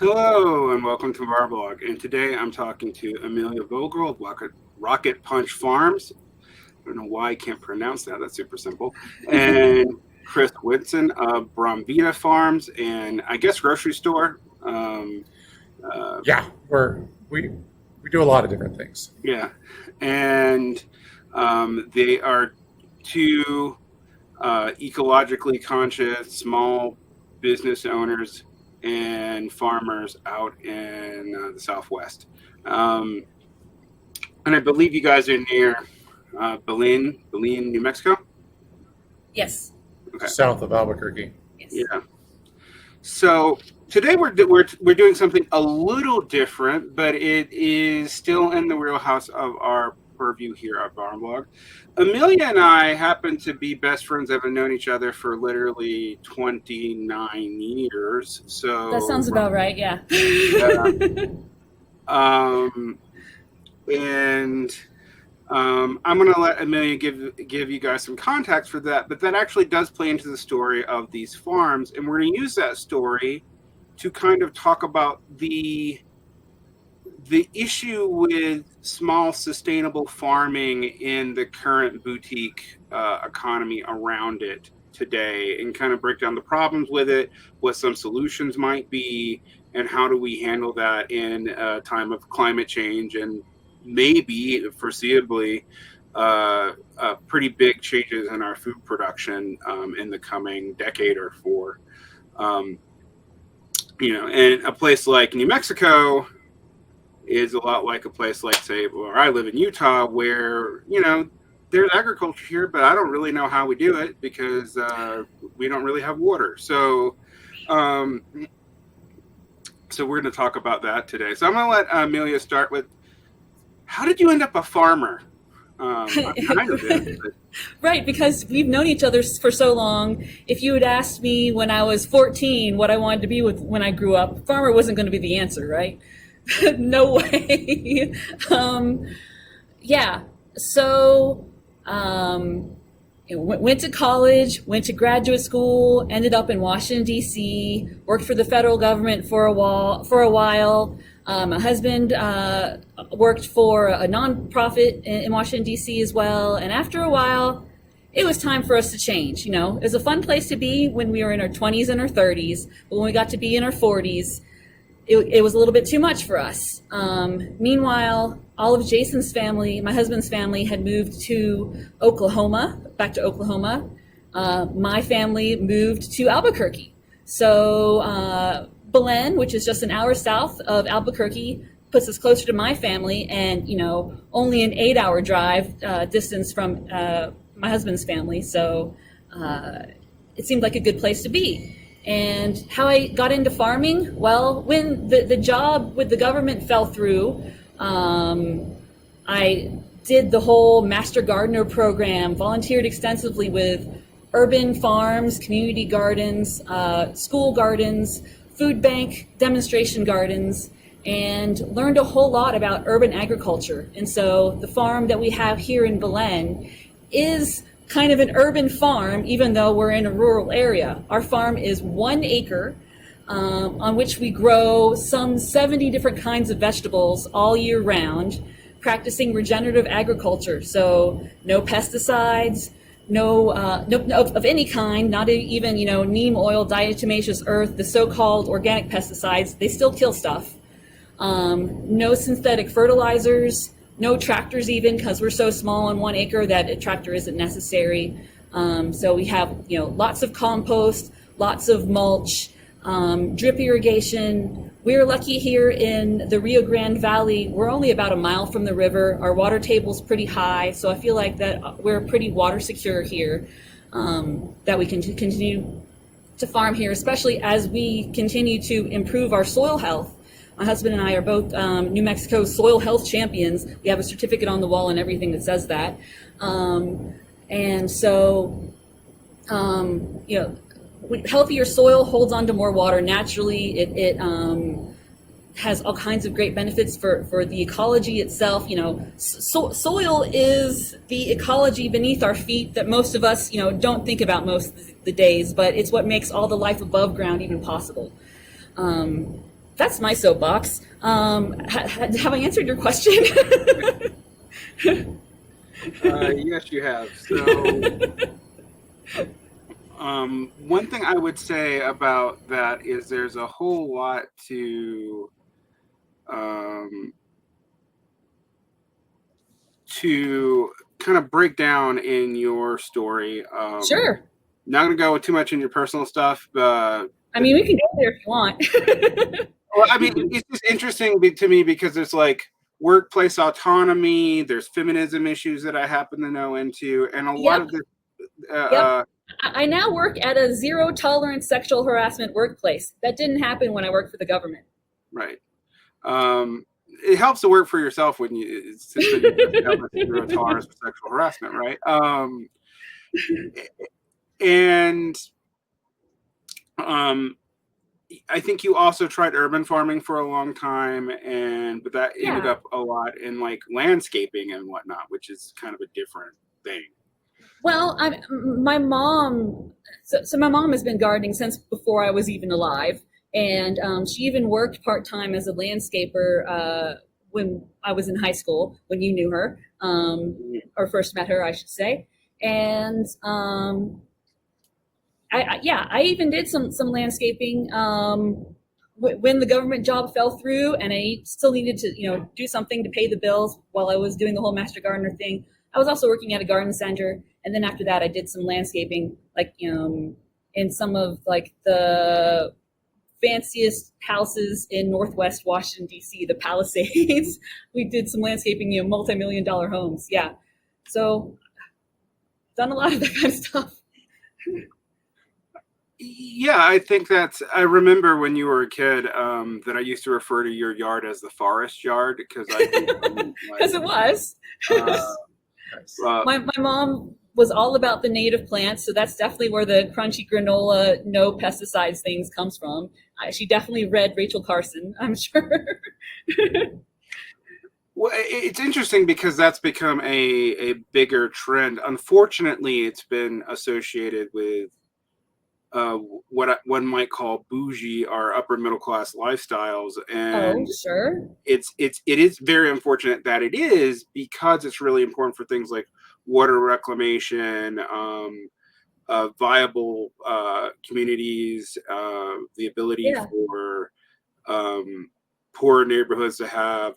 Hello and welcome to our blog. And today I'm talking to Amelia Vogel of Rocket Punch Farms. I don't know why I can't pronounce that. That's super simple. And Chris Whitson of Bromvita Farms and I guess grocery store. Yeah, we do a lot of different things. Yeah, and they are two ecologically conscious small business owners and farmers out in the Southwest. And I believe you guys are near Belen, New Mexico? Yes. Okay. South of Albuquerque. Yes. Yeah. So today we're doing something a little different, but it is still in the wheelhouse of our purview here at Varn blog. Amelia and I happen to be best friends that have known each other for literally 29 years. So That sounds about right, yeah. I'm going to let Amelia give you guys some context for that, but that actually does play into the story of these farms, and we're going to use that story to kind of talk about the issue with small sustainable farming in the current boutique economy around it today, and kind of break down the problems with it, what some solutions might be, and how do we handle that in a time of climate change and maybe foreseeably pretty big changes in our food production in the coming decade or four. And a place like New Mexico is a lot like a place like, say, where I live in Utah, where, there's agriculture here, but I don't really know how we do it because we don't really have water. So we're going to talk about that today. So I'm going to let Amelia start with, how did you end up a farmer? Right, because we've known each other for so long. If you had asked me when I was 14 what I wanted to be when I grew up, farmer wasn't going to be the answer, right? No way. So went to college, went to graduate school, ended up in Washington, D.C., worked for the federal government for a while. My husband worked for a nonprofit in Washington, D.C. as well. And after a while, it was time for us to change. It was a fun place to be when we were in our 20s and our 30s. But when we got to be in our 40s, it was a little bit too much for us. Meanwhile, all of Jason's family, my husband's family, had moved to back to Oklahoma. My family moved to Albuquerque. So Belen, which is just an hour south of Albuquerque, puts us closer to my family, and only an 8-hour drive distance from my husband's family. So it seemed like a good place to be. And how I got into farming, well, when the job with the government fell through, I did the whole Master Gardener program, volunteered extensively with urban farms, community gardens, school gardens, food bank demonstration gardens, and learned a whole lot about urban agriculture. And so the farm that we have here in Belen is kind of an urban farm, even though we're in a rural area. Our farm is 1 acre on which we grow some 70 different kinds of vegetables all year round, practicing regenerative agriculture. So no pesticides, no of any kind, not even neem oil, diatomaceous earth, the so-called organic pesticides. They still kill stuff. No synthetic fertilizers, no tractors even, because we're so small on 1 acre that a tractor isn't necessary. So we have lots of compost, lots of mulch, drip irrigation. We're lucky here in the Rio Grande Valley. We're only about a mile from the river. Our water table's pretty high, so I feel like that we're pretty water secure here, that we can continue to farm here, especially as we continue to improve our soil health. My husband and I are both New Mexico soil health champions. We have a certificate on the wall and everything that says that. And so, healthier soil holds on to more water naturally. It has all kinds of great benefits for the ecology itself. Soil is the ecology beneath our feet that most of us, don't think about most of the days, but it's what makes all the life above ground even possible. that's my soapbox. Have I answered your question? Yes, you have. So, one thing I would say about that is there's a whole lot to kind of break down in your story. Sure. Not going to go too much in your personal stuff. I mean, we can go there if you want. Well, I mean, it's just interesting to me because it's like workplace autonomy. There's feminism issues that I happen to know into, and a lot of the. Yep. I now work at a zero tolerance sexual harassment workplace. That didn't happen when I worked for the government. Right. It helps to work for yourself when you have zero tolerance for sexual harassment, right? And I think you also tried urban farming for a long time, but that ended up a lot in like landscaping and whatnot, which is kind of a different thing. Well, my mom. So my mom has been gardening since before I was even alive, and she even worked part-time as a landscaper when I was in high school. When you knew her, or first met her, I should say, and. I even did some landscaping when the government job fell through, and I still needed to do something to pay the bills while I was doing the whole Master Gardener thing. I was also working at a garden center, and then after that, I did some landscaping, like in some of like the fanciest houses in Northwest Washington D.C., the Palisades. We did some landscaping, multi-million-dollar homes. Yeah, so done a lot of that kind of stuff. Yeah, I think I remember when you were a kid that I used to refer to your yard as the forest yard because I think because it was. My mom was all about the native plants, so that's definitely where the crunchy granola, no pesticides things comes from. She definitely read Rachel Carson, I'm sure. Well, it's interesting because that's become a bigger trend. Unfortunately, it's been associated with what one might call bougie or upper middle class lifestyles, and sure, it is very unfortunate that it is because it's really important for things like water reclamation, viable communities, the ability for poor neighborhoods to have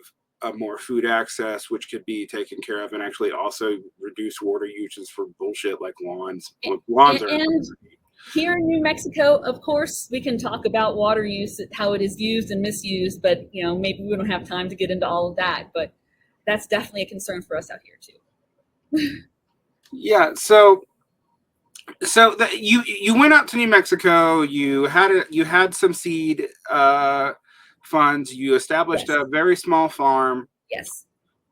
more food access, which could be taken care of, and actually also reduce water uses for bullshit like lawns. Lawns are. Here in New Mexico, of course, we can talk about water use, how it is used and misused, but maybe we don't have time to get into all of that. But that's definitely a concern for us out here too. Yeah. So you went out to New Mexico. You had some seed funds. You established a very small farm. Yes.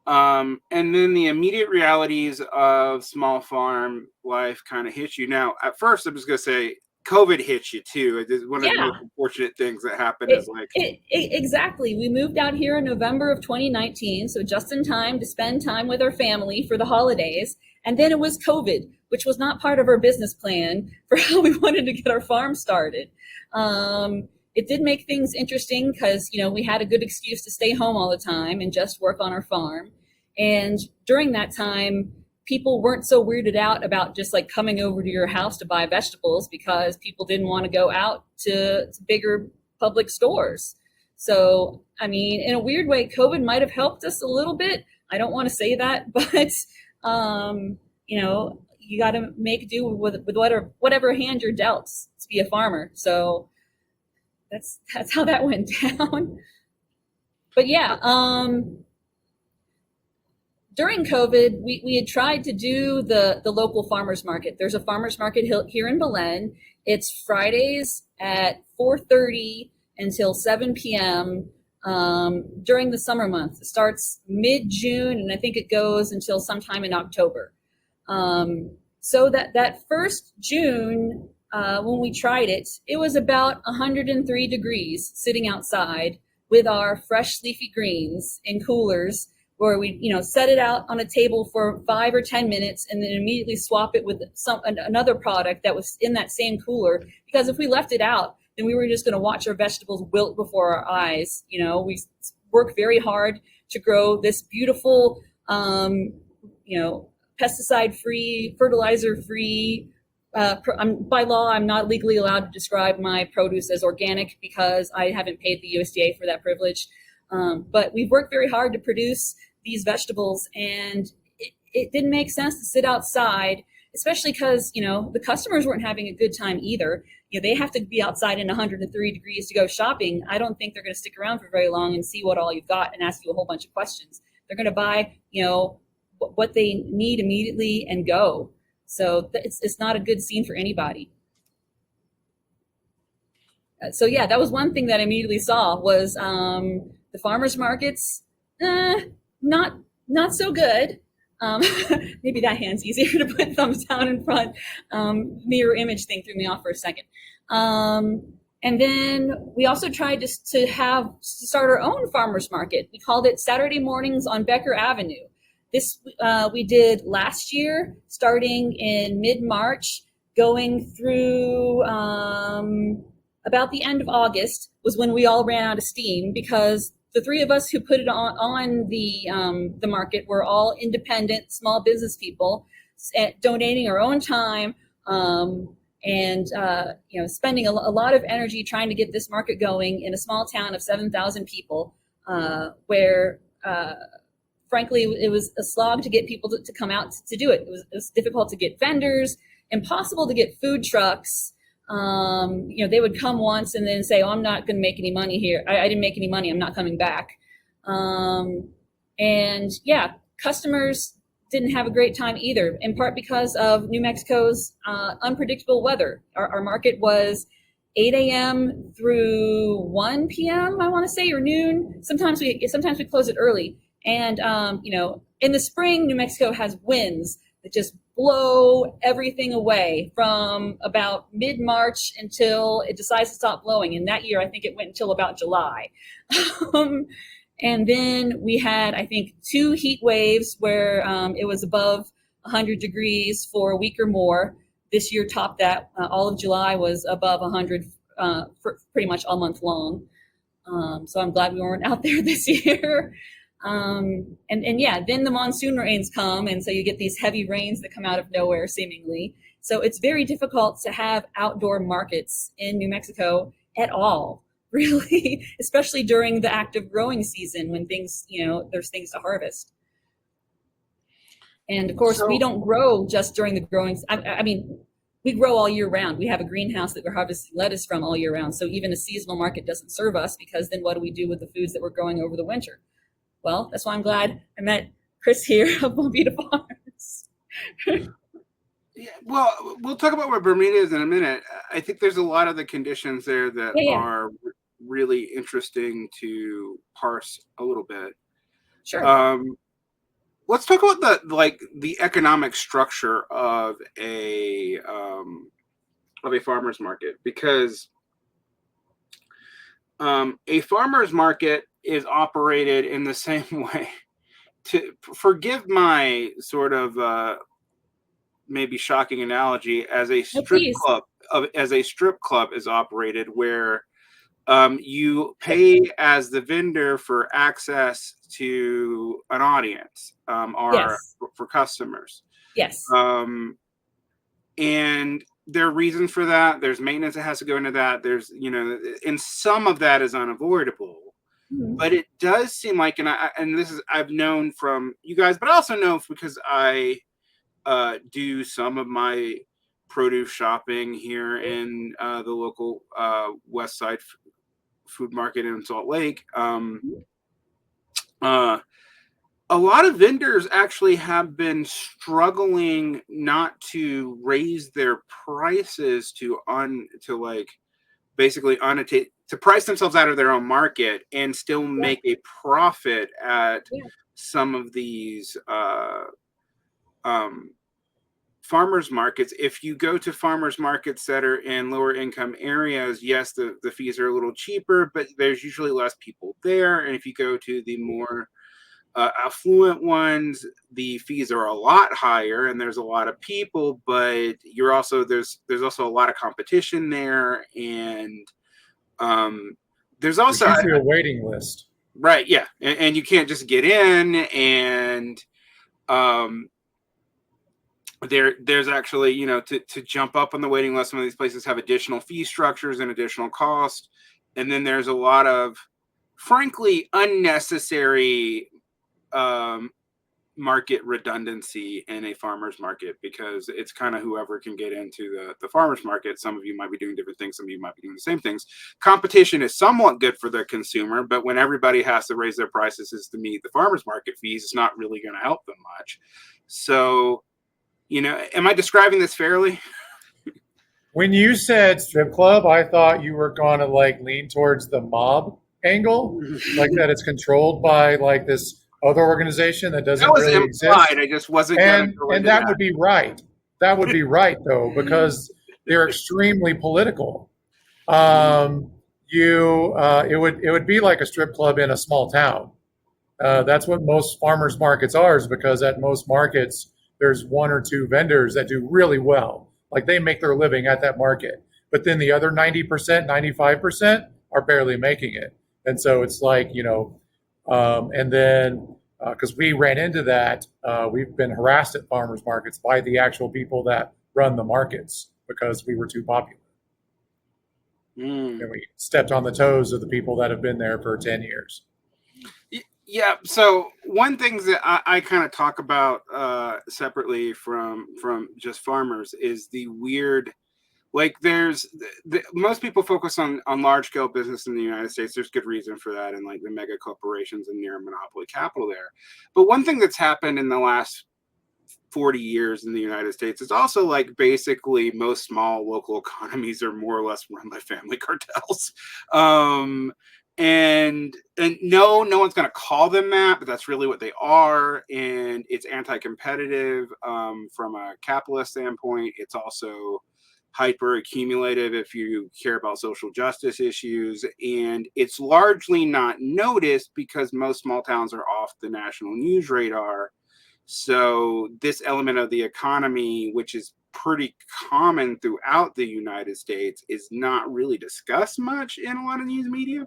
And then the immediate realities of small farm life kind of hit you. Now, at first, I'm just going to say COVID hit you too. It is one of the most unfortunate things that happened exactly. We moved out here in November of 2019, so just in time to spend time with our family for the holidays. And then it was COVID, which was not part of our business plan for how we wanted to get our farm started. It did make things interesting because, we had a good excuse to stay home all the time and just work on our farm. And during that time, people weren't so weirded out about just like coming over to your house to buy vegetables because people didn't want to go out to bigger public stores. So, I mean, in a weird way, COVID might have helped us a little bit. I don't want to say that, but, you got to make do with whatever hand you're dealt to be a farmer. So that's how that went down. But yeah, during COVID, we had tried to do the local farmers market. There's a farmers market here in Belen. It's Fridays at 4:30 until 7 p.m. During the summer months. It starts mid-June, and I think it goes until sometime in October. So that first June, when we tried it, it was about 103 degrees sitting outside with our fresh leafy greens in coolers, where we set it out on a table for 5 or 10 minutes and then immediately swap it with another product that was in that same cooler, because if we left it out, then we were just going to watch our vegetables wilt before our eyes. We work very hard to grow this beautiful, pesticide-free, fertilizer-free. By law, I'm not legally allowed to describe my produce as organic because I haven't paid the USDA for that privilege. But we've worked very hard to produce these vegetables, and it didn't make sense to sit outside, especially because, the customers weren't having a good time either. They have to be outside in 103 degrees to go shopping. I don't think they're going to stick around for very long and see what all you've got and ask you a whole bunch of questions. They're going to buy, what they need immediately and go. So it's not a good scene for anybody. So yeah, that was one thing that I immediately saw was the farmers markets, not so good. Maybe that hand's easier to put thumbs down in front. Mirror image thing threw me off for a second. And then we also tried to start our own farmers market. We called it Saturday Mornings on Becker Avenue. This we did last year, starting in mid-March, going through about the end of August was when we all ran out of steam, because the three of us who put it on the market were all independent small business people, donating our own time and spending a lot of energy trying to get this market going in a small town of 7,000 people, where frankly it was a slog to get people to come out to do it. It was difficult to get vendors, impossible to get food trucks. They would come once and then say, "Oh, I'm not going to make any money here. I didn't make any money. I'm not coming back." And yeah, customers didn't have a great time either, in part because of New Mexico's unpredictable weather. Our market was 8 a.m. through 1 p.m., I want to say, or noon. Sometimes we close it early. And, in the spring, New Mexico has winds that just blow everything away from about mid-March until it decides to stop blowing. And that year, I think it went until about July. And then we had, I think, 2 heat waves where it was above 100 degrees for a week or more. This year topped that. All of July was above 100 for pretty much all month long. So I'm glad we weren't out there this year. And yeah, then the monsoon rains come, and so you get these heavy rains that come out of nowhere seemingly. So it's very difficult to have outdoor markets in New Mexico at all, really, especially during the active growing season when things, there's things to harvest. And of course, we don't grow just during the growing. I mean, we grow all year round. We have a greenhouse that we're harvesting lettuce from all year round. So even a seasonal market doesn't serve us, because then what do we do with the foods that we're growing over the winter? Well, that's why I'm glad I met Chris here of Bonvita Farms. Yeah, well, we'll talk about what Bermuda is in a minute. I think there's a lot of the conditions there that are really interesting to parse a little bit. Sure. Let's talk about the economic structure of a farmer's market, because a farmer's market is operated in the same way. To forgive my sort of maybe shocking analogy, as a strip club is operated, where you pay as the vendor for access to an audience, or for customers. Yes. And there are reasons for that. There's maintenance that has to go into that. There's, and some of that is unavoidable. Mm-hmm. But it does seem like, and this is, I've known from you guys, but I also know because I do some of my produce shopping here in the local West Side food market in Salt Lake. A lot of vendors actually have been struggling not to raise their prices to price themselves out of their own market and still make a profit at some of these farmers markets. If you go to farmers markets that are in lower income areas, yes, the fees are a little cheaper, but there's usually less people there. And if you go to the more affluent ones, the fees are a lot higher and there's a lot of people, but there's also a lot of competition there, and There's There's also usually a waiting list. right, yeah, and you can't just get in, and there's actually, you know, to jump up on the waiting list. Some of these places have additional fee structures and additional cost, and then there's a lot of, frankly, unnecessary market redundancy in a farmer's market, because it's kind of whoever can get into the farmer's market. Some of you might be doing different things, some of you might be doing the same things. Competition is somewhat good for the consumer, but when everybody has to raise their prices to meet the farmer's market fees, it's not really going to help them much. So, you know, am I describing this fairly? When you said strip club, I thought you were going to like lean towards the mob angle, like that it's controlled by like this other organization that That doesn't was really exist. implied. I just wasn't going to go And into that that. would be right. That would be right though, because they're extremely political. It would be like a strip club in a small town. That's what most farmers markets are, is because at most markets there's one or two vendors that do really well, like they make their living at that market, but then the other 90%, 95% are barely making it. And so it's like, you know, and then because we ran into that, we've been harassed at farmers markets by the actual people that run the markets because we were too popular. And we stepped on the toes of the people that have been there for 10 years. Yeah. So one thing that I kind of talk about separately from just farmers is the weird, like there's most people focus on large scale business in the United States. There's good reason for that, and like the mega corporations and near monopoly capital there. But one thing that's happened in the last 40 years in the United States is also like basically most small local economies are more or less run by family cartels. And no one's going to call them that, but that's really what they are. And it's anti-competitive from a capitalist standpoint. It's also hyper accumulative if you care about social justice issues, and it's largely not noticed because most small towns are off the national news radar. So this element of the economy, which is pretty common throughout the United States, is not really discussed much in a lot of news media.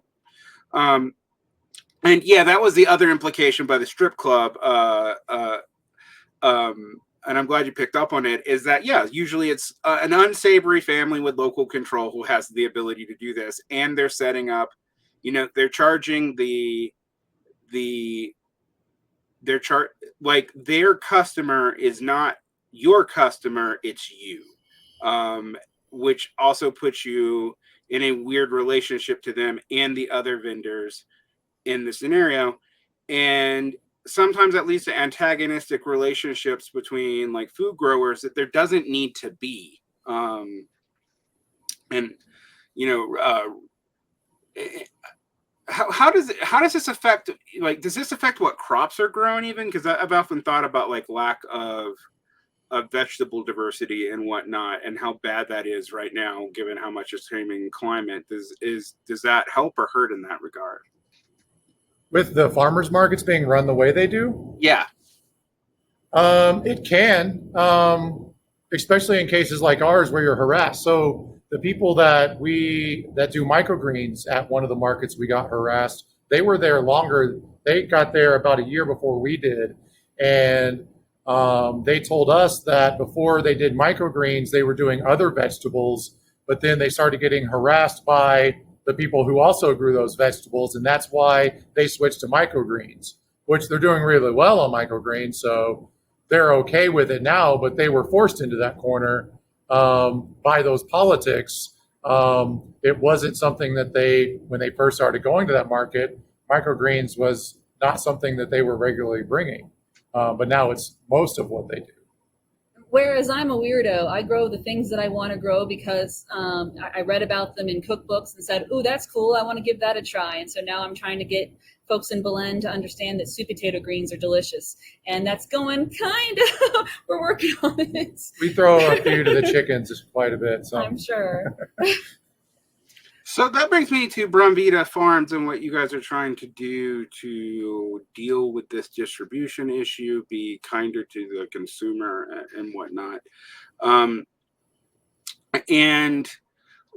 And yeah, that was the other implication by the strip club. And I'm glad you picked up on it, is that, yeah, usually it's an unsavory family with local control who has the ability to do this. And they're setting up, you know, they're charging like their customer is not your customer, it's you, which also puts you in a weird relationship to them and the other vendors in the scenario. And sometimes that leads to antagonistic relationships between like food growers that there doesn't need to be. And you know, how does this affect, like, does this affect what crops are grown even? Because I've often thought about like lack of vegetable diversity and whatnot, and how bad that is right now given how much is changing climate. Does that help or hurt in that regard? With the farmers markets being run the way they do? Yeah. It can, especially in cases like ours where you're harassed. So the people that do microgreens at one of the markets we got harassed, they were there longer. They got there about a year before we did. And they told us that before they did microgreens, they were doing other vegetables, but then they started getting harassed by the people who also grew those vegetables, and that's why they switched to microgreens, which they're doing really well on microgreens, so they're okay with it now, but they were forced into that corner by those politics. It wasn't something that when they first started going to that market, microgreens was not something that they were regularly bringing, but now it's most of what they do. Whereas I'm a weirdo, I grow the things that I want to grow because I read about them in cookbooks and said, "Ooh, that's cool. I want to give that a try." And so now I'm trying to get folks in Belen to understand that sweet potato greens are delicious, and that's going kind of. We're working on it. We throw a few to the chickens quite a bit, so I'm sure. So that brings me to Bromvita Farms and what you guys are trying to do to deal with this distribution issue, be kinder to the consumer and whatnot. And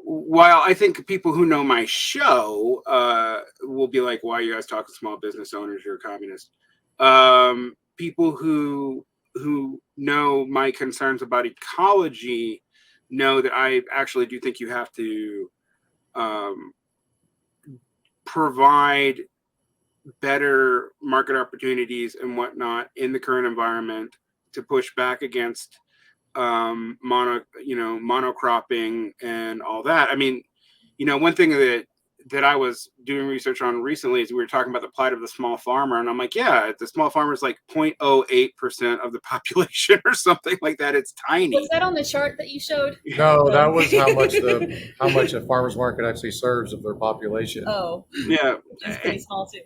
while I think people who know my show will be like, why are you guys talking small business owners? You're a communist. People who know my concerns about ecology know that I actually do think you have to provide better market opportunities and whatnot in the current environment to push back against monocropping and all that. I mean, one thing that I was doing research on recently is we were talking about the plight of the small farmer, and I'm like, yeah, the small farmer is like 0.08% of the population or something like that. It's tiny. Was that on the chart that you showed? No, that was how much a farmer's market actually serves of their population. Oh, Yeah, it's pretty small too.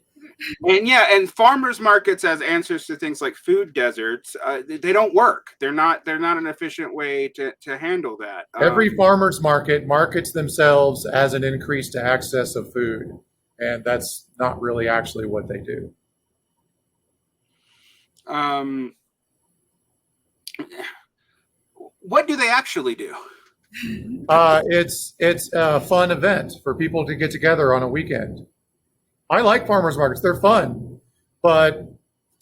and farmers markets as answers to things like food deserts, they don't work. They're not an efficient way to handle that. Every farmer's market markets themselves as an increase to access of food, and that's not really actually what they do. What do they actually do? It's a fun event for people to get together on a weekend. I like farmers markets; they're fun, but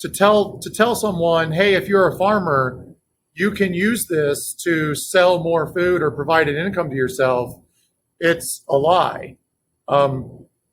to tell someone, hey, if you're a farmer, you can use this to sell more food or provide an income to yourself, it's a lie. But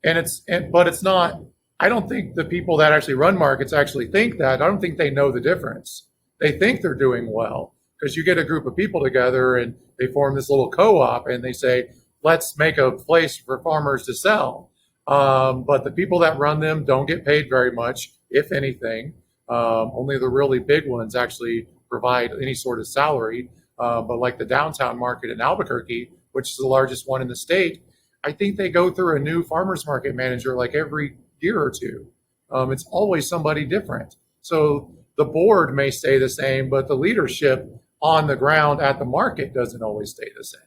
it's not. I don't think the people that actually run markets actually think that. I don't think they know the difference. They think they're doing well because you get a group of people together and they form this little co-op and they say, let's make a place for farmers to sell. But the people that run them don't get paid very much, if anything. Only the really big ones actually provide any sort of salary. But like the downtown market in Albuquerque, which is the largest one in the state, I think they go through a new farmers market manager like every year or two. It's always somebody different. So the board may stay the same, but the leadership on the ground at the market doesn't always stay the same.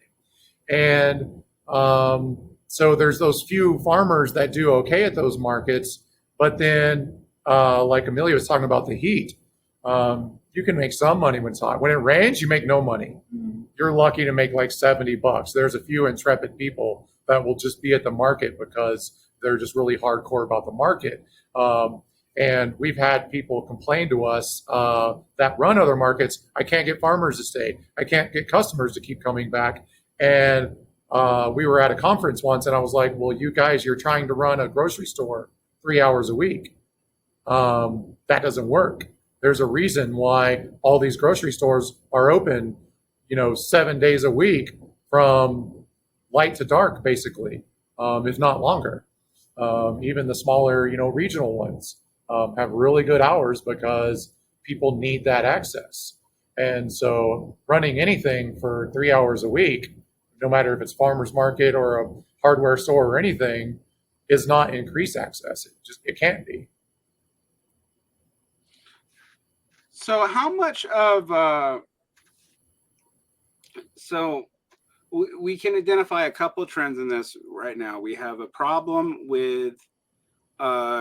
And so there's those few farmers that do okay at those markets, but then like Amelia was talking about the heat, you can make some money when it's hot. When it rains, you make no money. You're lucky to make like $70. There's a few intrepid people that will just be at the market because they're just really hardcore about the market. And we've had people complain to us that run other markets, I can't get farmers to stay. I can't get customers to keep coming back. And we were at a conference once and I was like, well, you guys, you're trying to run a grocery store 3 hours a week. That doesn't work. There's a reason why all these grocery stores are open, 7 days a week from light to dark, basically, if not longer. Even the smaller, regional ones have really good hours because people need that access. And so running anything for 3 hours a week, no matter if it's farmer's market or a hardware store or anything, is not increased access. It can't be. So how much of we can identify a couple trends in this right now. We have a problem with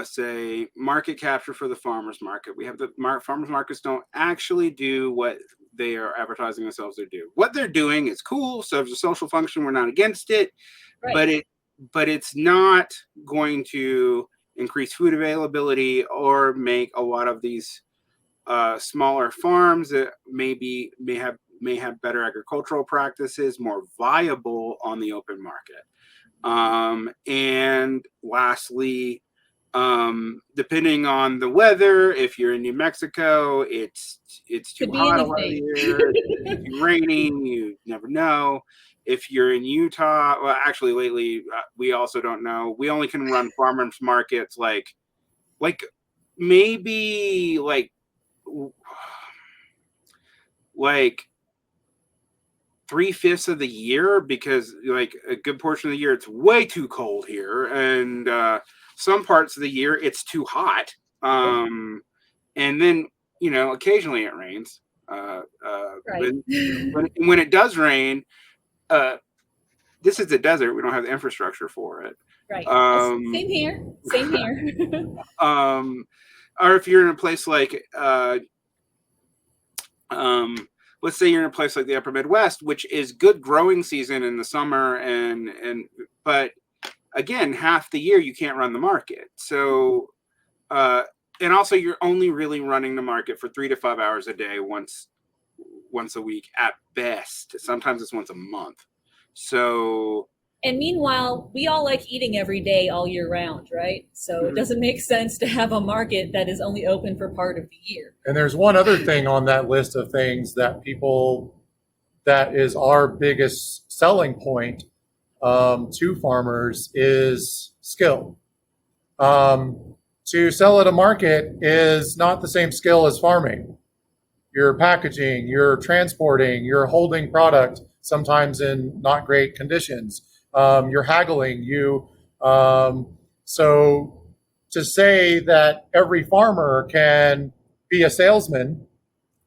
say market capture for the farmers market. We have the farmers markets don't actually do what they are advertising themselves to do. What they're doing is cool, serves a social function. We're not against it, right. but it's not going to increase food availability or make a lot of these smaller farms that may have better agricultural practices more viable on the open market. And lastly, depending on the weather, if you're in New Mexico, it's too hot a lot of the year. It's raining, you never know. If you're in Utah, well, actually lately we also don't know. We only can run farmers markets like maybe like 3/5 of the year, because like a good portion of the year it's way too cold here, and some parts of the year it's too hot, and then occasionally it rains. Right. When it does rain, this is a desert. We don't have the infrastructure for it. Right. Same here. Or if you're in a place like let's say you're in a place like the Upper Midwest, which is good growing season in the summer, but again, half the year you can't run the market. So, and also you're only really running the market for 3 to 5 hours a day, once a week at best. Sometimes it's once a month. So, and meanwhile, we all like eating every day all year round, right? So it doesn't make sense to have a market that is only open for part of the year. And there's one other thing on that list of things that is our biggest selling point to farmers is skill. To sell at a market is not the same skill as farming. You're packaging, you're transporting, you're holding product, sometimes in not great conditions. You're haggling. So to say that every farmer can be a salesman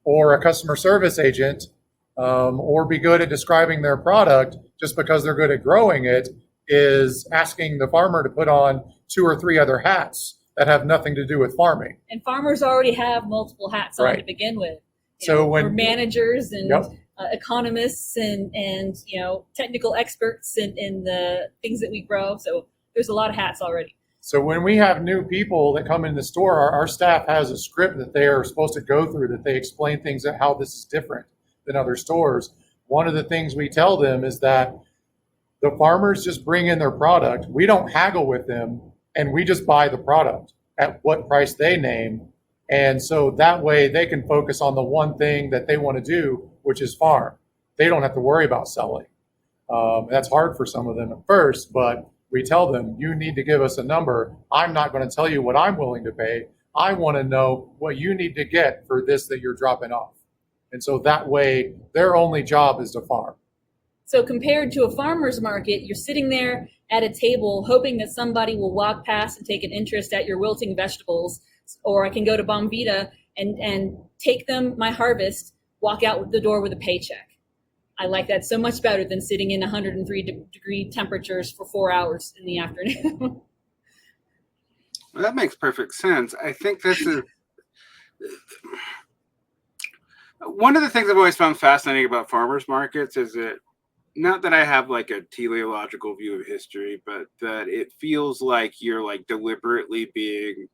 or a customer service agent, or be good at describing their product just because they're good at growing it, is asking the farmer to put on 2 or 3 other hats that have nothing to do with farming. And farmers already have multiple hats on to begin with. We're managers and economists and technical experts in the things that we grow. So there's a lot of hats already. So when we have new people that come in the store, our staff has a script that they are supposed to go through, that they explain things that how this is different than other stores. One of the things we tell them is that the farmers just bring in their product. We don't haggle with them, and we just buy the product at what price they name. And so that way they can focus on the one thing that they want to do, which is farm. They don't have to worry about selling. That's hard for some of them at first, but we tell them, you need to give us a number. I'm not going to tell you what I'm willing to pay. I want to know what you need to get for this that you're dropping off. And so that way their only job is to farm. So compared to a farmer's market, you're sitting there at a table hoping that somebody will walk past and take an interest at your wilting vegetables. Or I can go to Bombvita and take them my harvest, walk out the door with a paycheck. I like that so much better than sitting in 103-degree temperatures for 4 hours in the afternoon. Well, that makes perfect sense. I think this is one of the things I've always found fascinating about farmers markets is that, not that I have like a teleological view of history, but that it feels like you're like deliberately being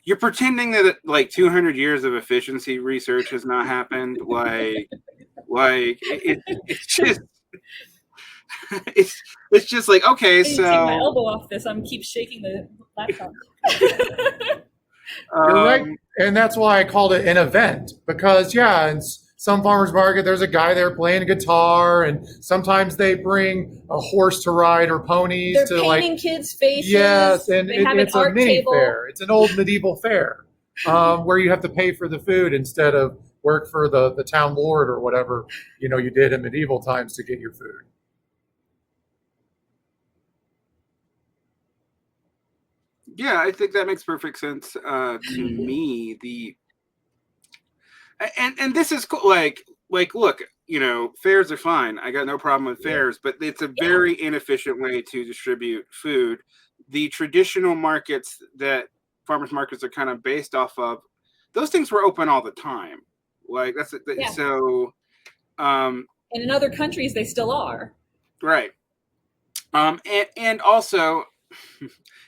you're pretending that like 200 years of efficiency research has not happened. It's just it's just like, okay, so take my elbow off this. I'm keep shaking the laptop. You're right, and that's why I called it an event, because in some farmers market there's a guy there playing a guitar, and sometimes they bring a horse to ride or ponies. They're painting kids' faces. Yes, and it's a mini table. fair. It's an old medieval fair where you have to pay for the food instead of work for the town lord or whatever you did in medieval times to get your food. Yeah, I think that makes perfect sense to me. And this is cool. Like, look, fairs are fine. I got no problem with fairs, but it's a very inefficient way to distribute food. The traditional markets that farmers markets are kind of based off of, those things were open all the time. Like that's it. Yeah. So, and in other countries they still are. Right. And also.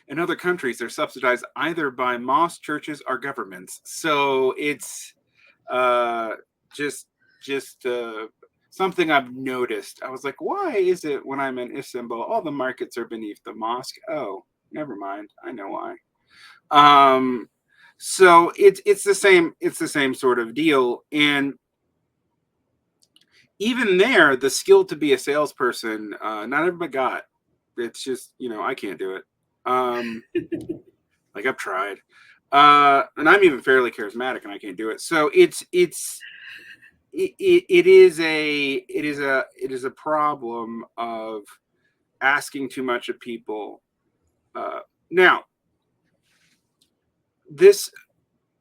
In other countries, they're subsidized either by mosques, churches, or governments. So it's just something I've noticed. I was like, why is it when I'm in Istanbul, all the markets are beneath the mosque? Oh, never mind. I know why. So it's the same. It's the same sort of deal. And even there, the skill to be a salesperson, not everybody got. It's just, I can't do it. Like I've tried, and I'm even fairly charismatic, and I can't do it. So it is a problem of asking too much of people. Now, this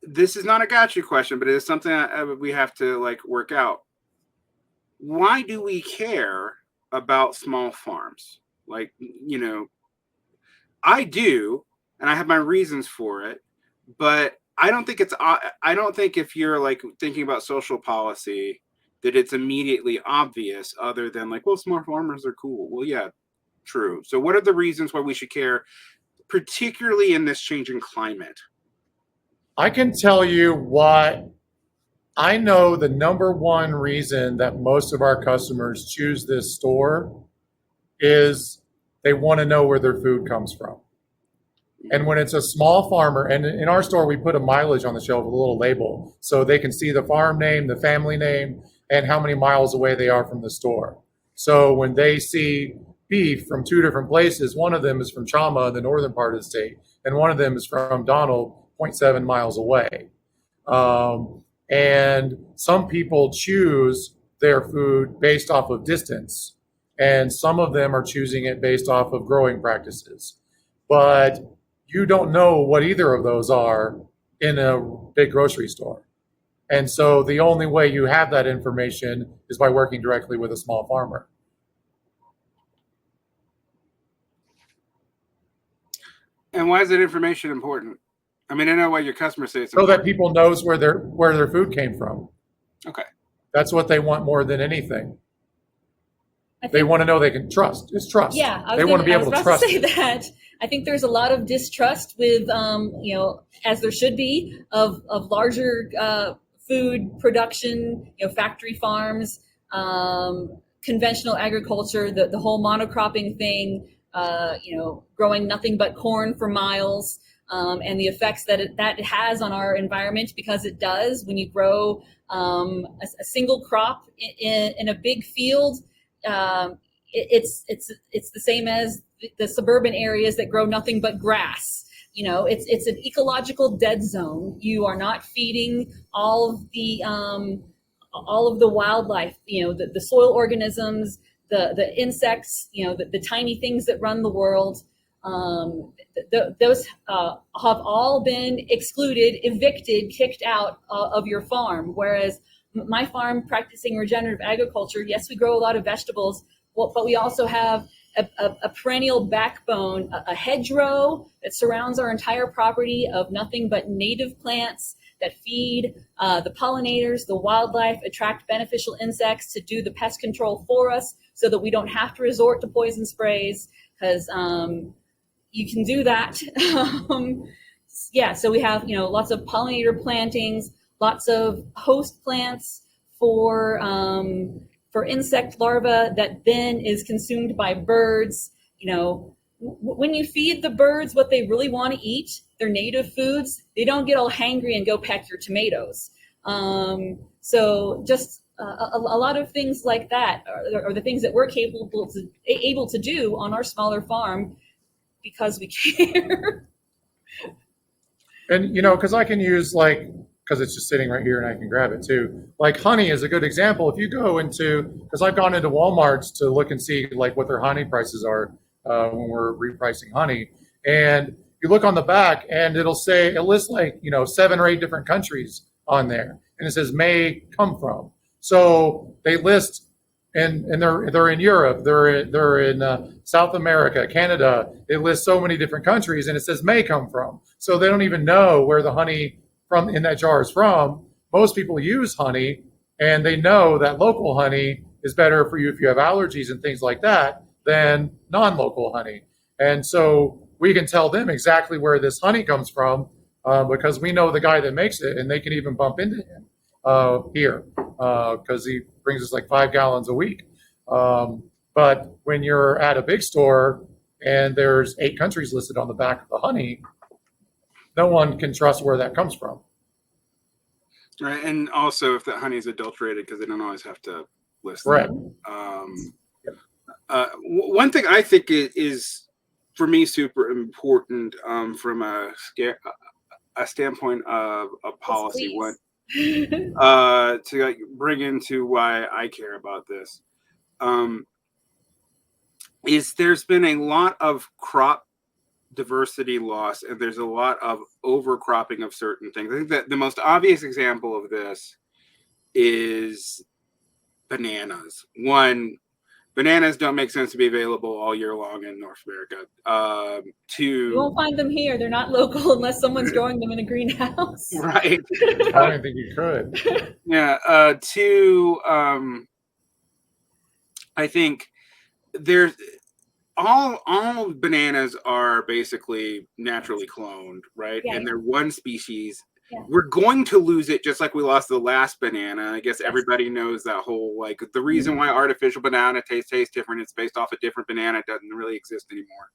is not a gotcha question, but it is something we have to work out. Why do we care about small farms? I do, and I have my reasons for it, but I don't think I don't think if you're like thinking about social policy that it's immediately obvious, other than like, well, smart farmers are cool. Well, yeah, true. So what are the reasons why we should care, particularly in this changing climate? I can tell you what I know. The number one reason that most of our customers choose this store is they want to know where their food comes from. And when it's a small farmer, and in our store, we put a mileage on the shelf with a little label so they can see the farm name, the family name, and how many miles away they are from the store. So when they see beef from two different places, one of them is from Chama in the northern part of the state, and one of them is from Donald, 0.7 miles away. And some people choose their food based off of distance, and some of them are choosing it based off of growing practices. But you don't know what either of those are in a big grocery store. And so the only way you have that information is by working directly with a small farmer. And why is that information important? I mean, I know why your customers say it's so important. that people knows where their food came from. Okay. That's what they want more than anything. They want to know they can trust. It's trust. Yeah, they want to be able to trust. I was about to say that. I think there's a lot of distrust with, as there should be, of larger food production, factory farms, conventional agriculture, the whole monocropping thing, growing nothing but corn for miles, and the effects that it has on our environment, because it does. When you grow a single crop in a big field, it's the same as the suburban areas that grow nothing but grass. It's an ecological dead zone. You are not feeding all of the wildlife, the soil organisms, the insects, the tiny things that run the world. Those have all been excluded, evicted, kicked out of your farm. Whereas my farm, practicing regenerative agriculture, yes, we grow a lot of vegetables, but we also have a perennial backbone, a hedgerow that surrounds our entire property of nothing but native plants that feed the pollinators, the wildlife, attract beneficial insects to do the pest control for us, so that we don't have to resort to poison sprays, because you can do that. So we have lots of pollinator plantings, lots of host plants for insect larvae that then is consumed by birds. When you feed the birds what they really want to eat, their native foods, they don't get all hangry and go peck your tomatoes. So just a lot of things like that are the things that we're able to do on our smaller farm, because we care. And because I can use because it's just sitting right here and I can grab it too. Like honey is a good example. If you go because I've gone into Walmart's to look and see what their honey prices are when we're repricing honey, and you look on the back and it lists 7 or 8 different countries on there, and it says may come from. So they list, and they're in Europe, they're in South America, Canada. They list so many different countries, and it says may come from. So they don't even know where the honey from in that jar is from. Most people use honey, and they know that local honey is better for you if you have allergies and things like that than non-local honey. And so we can tell them exactly where this honey comes from, because we know the guy that makes it, and they can even bump into him here, because he brings us 5 gallons a week. But when you're at a big store and there's 8 countries listed on the back of the honey, no one can trust where that comes from. Right, and also if the honey is adulterated, because they don't always have to list right. One thing I think is for me super important from a standpoint of a policy one. To bring into why I care about this, is there's been a lot of crop diversity loss, and there's a lot of overcropping of certain things. I think that the most obvious example of this is bananas. One, bananas don't make sense to be available all year long in North America. You won't find them here. They're not local unless someone's growing them in a greenhouse. Right. I don't even think you could. Yeah. I think there's all bananas are basically naturally cloned, right? Yeah. And they're one species. Yeah. We're going to lose it just like we lost the last banana. I guess everybody knows that whole, like, the reason why artificial banana tastes different, it's based off a different banana. It doesn't really exist anymore.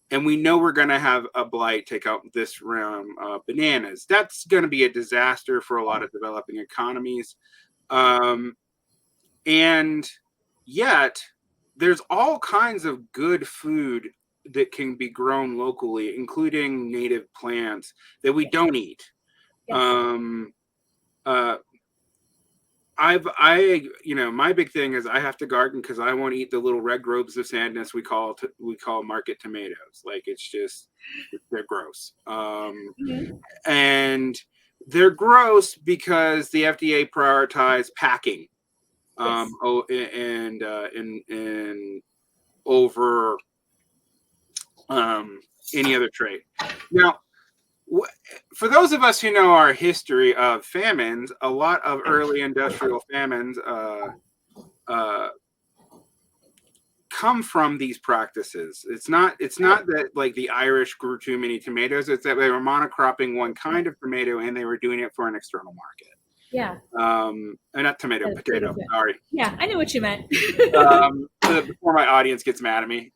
And we know we're going to have a blight take out this realm of bananas. That's going to be a disaster for a lot of developing economies. And yet there's all kinds of good food that can be grown locally, including native plants that we don't eat. Yes. My big thing is I have to garden because I won't eat the little red grobes of sadness we call market tomatoes. Like, they're gross. And they're gross because the FDA prioritized packing, and over any other trait. Now, for those of us who know our history of famines, a lot of early industrial famines come from these practices. It's not that, like, the Irish grew too many tomatoes. It's that they were monocropping one kind of tomato and they were doing it for an external market. Yeah. Not tomato, potato. Sorry. Yeah, I knew what you meant. Before my audience gets mad at me.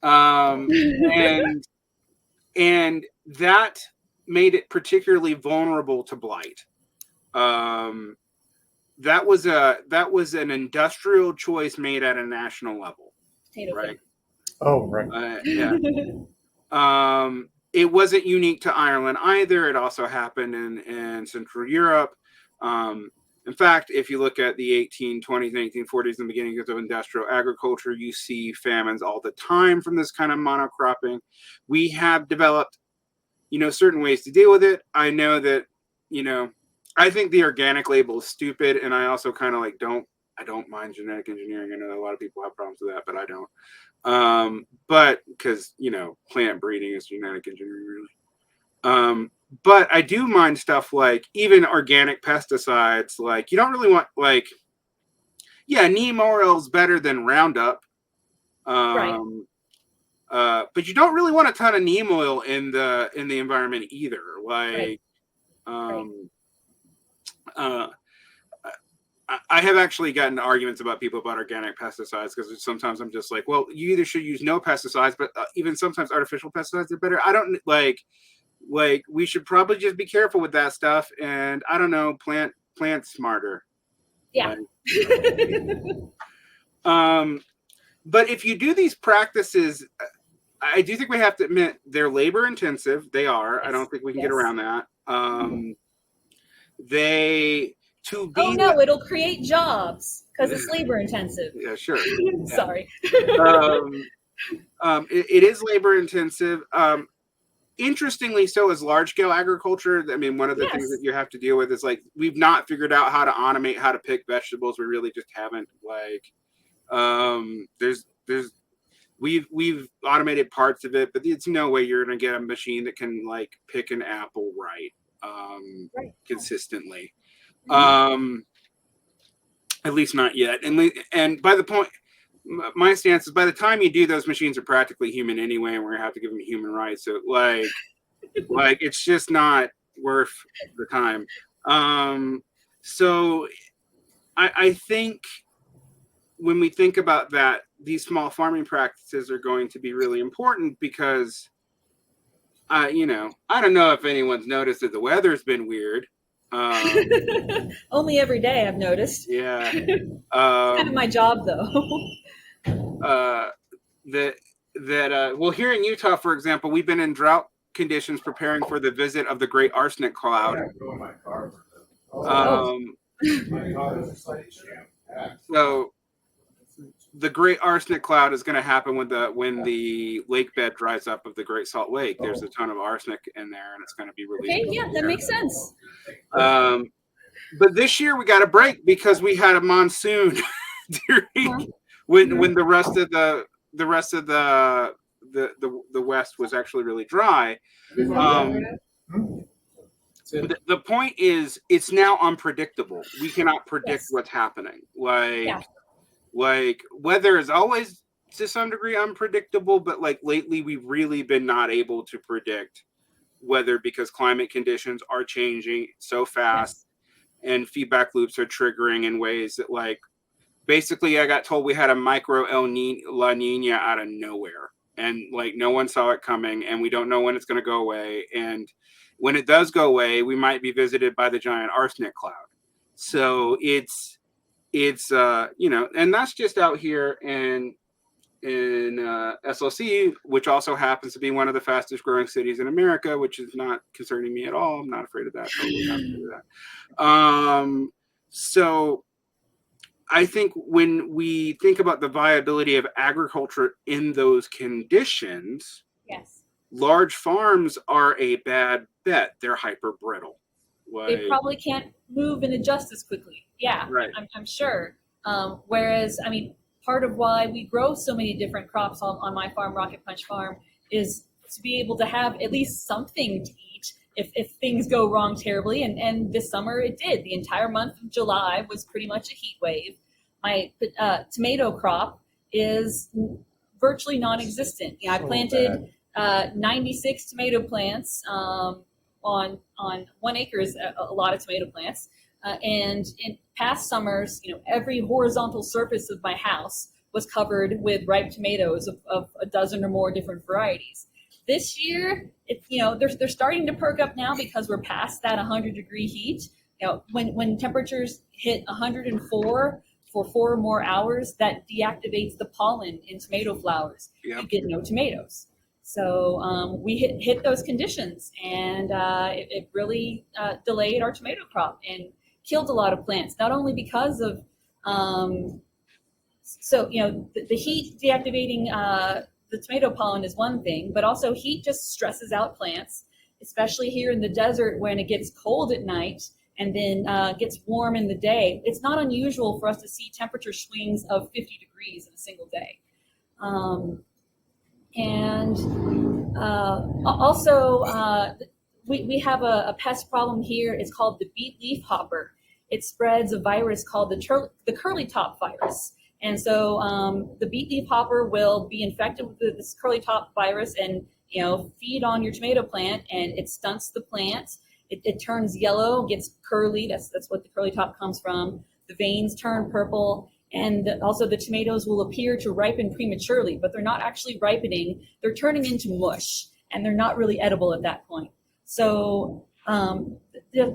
And that made it particularly vulnerable to blight. That was an industrial choice made at a national level. Potato right? Oh, right. Yeah. It wasn't unique to Ireland either. It also happened in Central Europe. In fact, if you look at the 1820s, 1840s, and the beginnings of industrial agriculture, you see famines all the time from this kind of monocropping. We have developed, certain ways to deal with it. I know that, I think the organic label is stupid, and I also kind of I don't mind genetic engineering. I know a lot of people have problems with that, but I don't. But because, plant breeding is genetic engineering, really. But I do mind stuff like even organic pesticides. Like, you don't really want, neem oil is better than Roundup. Right. But you don't really want a ton of neem oil in the environment either. Like, I have actually gotten arguments about people about organic pesticides because sometimes I'm just like, well, you either should use no pesticides, but even sometimes artificial pesticides are better. I don't like we should probably just be careful with that stuff, and I don't know, plant smarter. Yeah. But if you do these practices, I do think we have to admit they're labor intensive. They are. Yes. I don't think we can get around that. It'll create jobs because it's labor intensive. Yeah, sure. Sorry. It is labor intensive. Interestingly, so is large scale agriculture. I mean, one of the things that you have to deal with is we've not figured out how to automate how to pick vegetables. We really just haven't. We've automated parts of it, but it's no way you're going to get a machine that can pick an apple consistently. Mm-hmm. At least not yet. And by the point, my stance is by the time you do, those machines are practically human anyway, and we're gonna have to give them human rights. So it's just not worth the time. So I think when we think about that, these small farming practices are going to be really important because I don't know if anyone's noticed that the weather's been weird. Only every day I've noticed. Yeah. It's kind of my job though. Well, here in Utah, for example, we've been in drought conditions preparing for the visit of the great arsenic cloud. So the great arsenic cloud is going to happen when the lake bed dries up of the Great Salt Lake. There's a ton of arsenic in there, and it's going to be released. Okay, yeah, that makes sense. But this year we got a break because we had a monsoon when the rest of the West was actually really dry. The point is, it's now unpredictable. We cannot predict what's happening. Like weather is always to some degree unpredictable, but like lately we've really been not able to predict weather because climate conditions are changing so fast and feedback loops are triggering in ways that, like, basically I got told we had a micro La Nina out of nowhere, and like no one saw it coming, and we don't know when it's going to go away, and when it does go away we might be visited by the giant arsenic cloud. So it's and that's just out here in SLC, which also happens to be one of the fastest growing cities in America, which is not concerning me at all. I'm not afraid of that. Totally not afraid of that. So I think when we think about the viability of agriculture in those conditions, large farms are a bad bet. They're hyper brittle. They probably can't move and adjust as quickly. I'm sure. Whereas, I mean, part of why we grow so many different crops on my farm, Rocket Punch Farm, is to be able to have at least something to eat if things go wrong terribly. And this summer it did. The entire month of July was pretty much a heat wave. My tomato crop is virtually non-existent. I planted 96 tomato plants on 1 acre is a lot of tomato plants. And in past summers, every horizontal surface of my house was covered with ripe tomatoes of a dozen or more different varieties. This year, they're starting to perk up now because we're past that 100-degree heat. When temperatures hit 104 for 4 or more hours, that deactivates the pollen in tomato flowers. You get no tomatoes. So we hit those conditions, and it really delayed our tomato crop and killed a lot of plants, not only because of the heat deactivating the tomato pollen is one thing, but also heat just stresses out plants, especially here in the desert when it gets cold at night and then gets warm in the day. It's not unusual for us to see temperature swings of 50 degrees in a single day. We have a pest problem here. It's called the beet leaf hopper. It spreads a virus called the curly top virus. And so the beet leaf hopper will be infected with this curly top virus and feed on your tomato plant, and it stunts the plant. It turns yellow, gets curly. That's what the curly top comes from. The veins turn purple. And also the tomatoes will appear to ripen prematurely, but they're not actually ripening. They're turning into mush, and they're not really edible at that point. So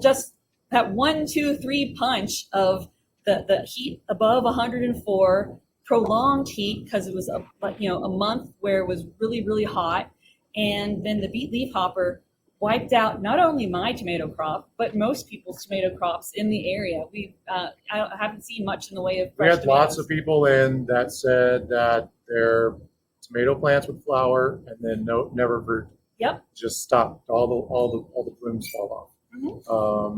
just that 1, 2, 3 punch of the heat above 104, prolonged heat because it was a month where it was really, really hot, and then the beet leaf hopper wiped out not only my tomato crop, but most people's tomato crops in the area. I haven't seen much in the way of fresh We had tomatoes. lots of people in that said that their tomato plants would flower and then never fruit. Just stopped. All the blooms fall off.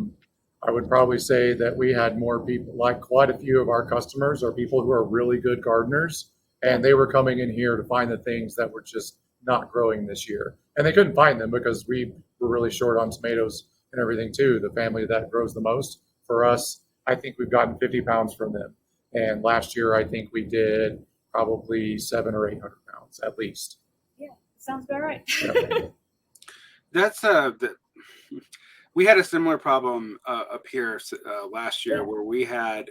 I would probably say that we had more people, like quite a few of our customers are people who are really good gardeners, and they were coming in here to find the things that were just not growing this year. And they couldn't find them because we were really short on tomatoes and everything too. The family that grows the most for us, I think we've gotten 50 pounds from them. And last year, I think we did probably 700 or 800 pounds at least. Yeah, sounds about right. That's we had a similar problem up here last year where we had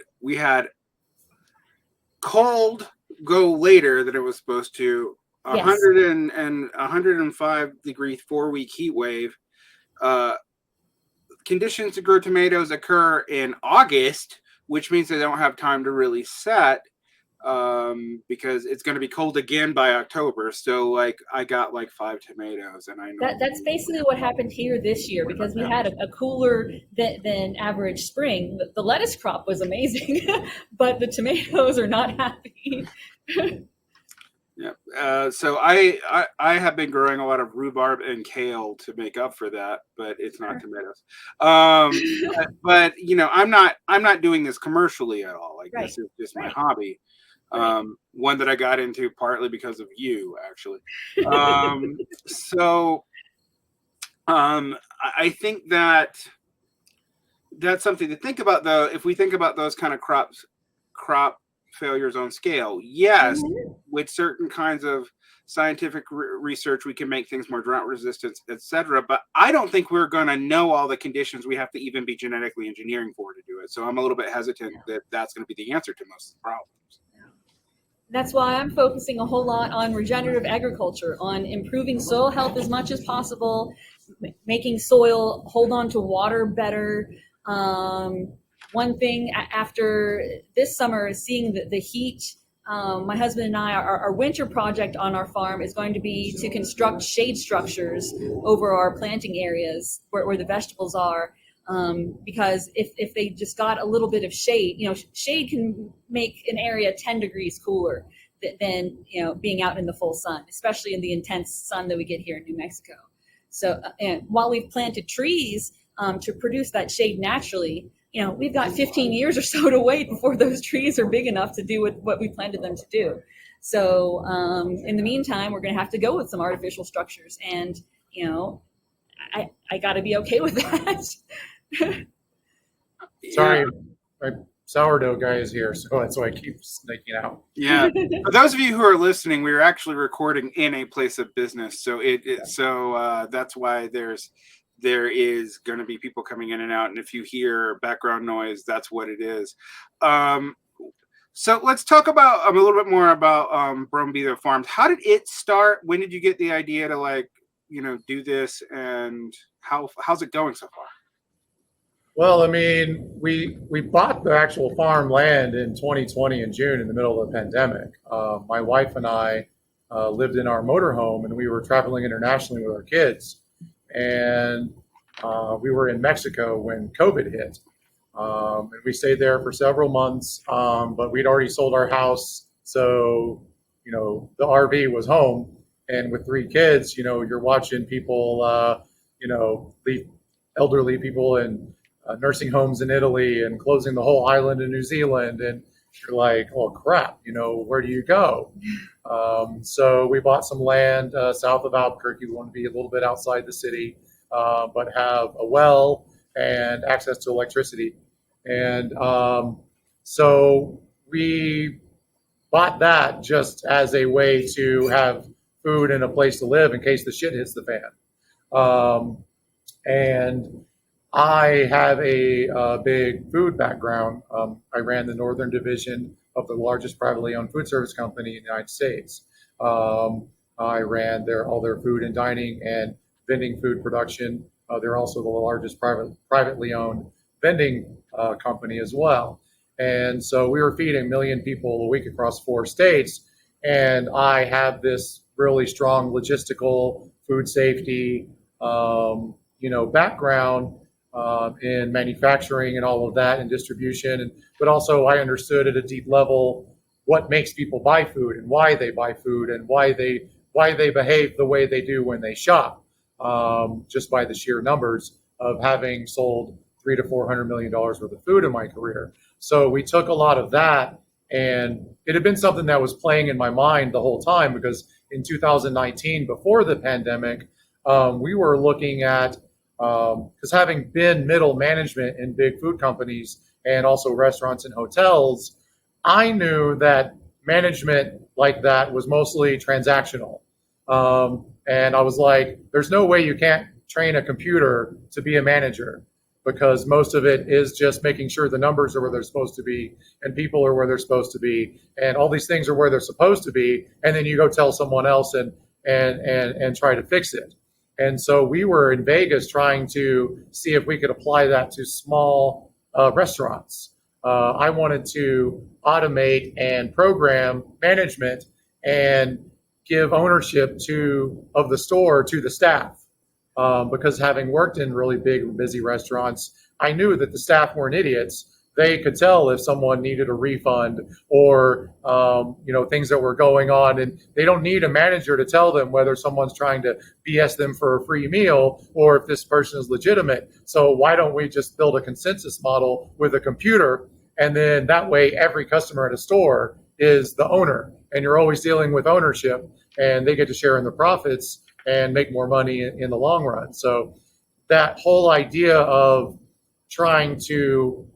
cold go later than it was supposed to. 105 degree 4-week heat wave. Conditions to grow tomatoes occur in August, which means they don't have time to really set because it's going to be cold again by October. So like I got like 5 tomatoes, and I know that's basically what happened here this year because we had a cooler than average spring. The lettuce crop was amazing, but the tomatoes are not happy. Yeah. So I have been growing a lot of rhubarb and kale to make up for that, but it's not tomatoes. But I'm not doing this commercially at all. Like this is just my hobby. One that I got into partly because of you, actually. So I think that that's something to think about, though. If we think about those kind of crop failures on scale, yes, with certain kinds of scientific research, we can make things more drought resistant, etc. But I don't think we're going to know all the conditions we have to even be genetically engineering for to do it. So I'm a little bit hesitant that that's going to be the answer to most of the problems. That's why I'm focusing a whole lot on regenerative agriculture, on improving soil health as much as possible, making soil hold on to water better. One thing after this summer is seeing the heat. My husband and I, our winter project on our farm is going to be to construct shade structures over our planting areas where the vegetables are. Because if they just got a little bit of shade, shade can make an area 10 degrees cooler than being out in the full sun, especially in the intense sun that we get here in New Mexico. So and while we've planted trees to produce that shade naturally, we've got 15 years or so to wait before those trees are big enough to do what we planted them to do. So in the meantime, we're going to have to go with some artificial structures, and I got to be okay with that. Sorry, my sourdough guy is here, so that's why I keep snaking out. Yeah. For those of you who are listening, we're actually recording in a place of business, so that's why there is going to be people coming in and out, and if you hear background noise, that's what it is. So let's talk about a little bit more about Brombeaver Farms. How did it start? When did you get the idea to do this, and how's it going so far? Well, I mean, we bought the actual farm land in 2020 in June in the middle of the pandemic. My wife and I lived in our motorhome, and we were traveling internationally with our kids. And we were in Mexico when COVID hit. And we stayed there for several months, but we'd already sold our house. So, the RV was home. And with 3 kids, you're watching people, leave elderly people in nursing homes in Italy and closing the whole island in New Zealand. And you're like, oh, crap, where do you go? So we bought some land south of Albuquerque. We want to be a little bit outside the city, but have a well and access to electricity. And so we bought that just as a way to have food and a place to live in case the shit hits the fan. And I have a big food background. I ran the northern division of the largest privately owned food service company in the United States. I ran all their food and dining and vending food production. They're also the largest privately owned vending company as well. And so we were feeding 1 million people a week across 4 states. And I have this really strong logistical food safety, background in manufacturing and all of that and distribution. But also I understood at a deep level what makes people buy food and why they buy food and why they behave the way they do when they shop, just by the sheer numbers of having sold $300 to $400 million worth of food in my career. So we took a lot of that, and it had been something that was playing in my mind the whole time, because in 2019, before the pandemic, we were looking at, because having been middle management in big food companies and also restaurants and hotels, I knew that management like that was mostly transactional. And I was like, there's no way you can't train a computer to be a manager, because most of it is just making sure the numbers are where they're supposed to be and people are where they're supposed to be and all these things are where they're supposed to be, and then you go tell someone else and try to fix it. And so we were in Vegas trying to see if we could apply that to small restaurants. I wanted to automate and program management and give ownership of the store to the staff. Because having worked in really big, busy restaurants, I knew that the staff weren't idiots. They could tell if someone needed a refund or, things that were going on. And they don't need a manager to tell them whether someone's trying to BS them for a free meal or if this person is legitimate. So why don't we just build a consensus model with a computer? And then that way, every customer at a store is the owner, and you're always dealing with ownership, and they get to share in the profits and make more money in the long run. So that whole idea of trying to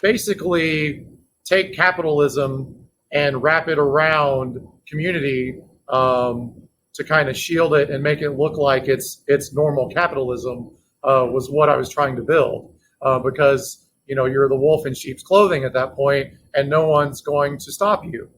basically take capitalism and wrap it around community, to kind of shield it and make it look like it's normal capitalism, was what I was trying to build, because you're the wolf in sheep's clothing at that point, and no one's going to stop you.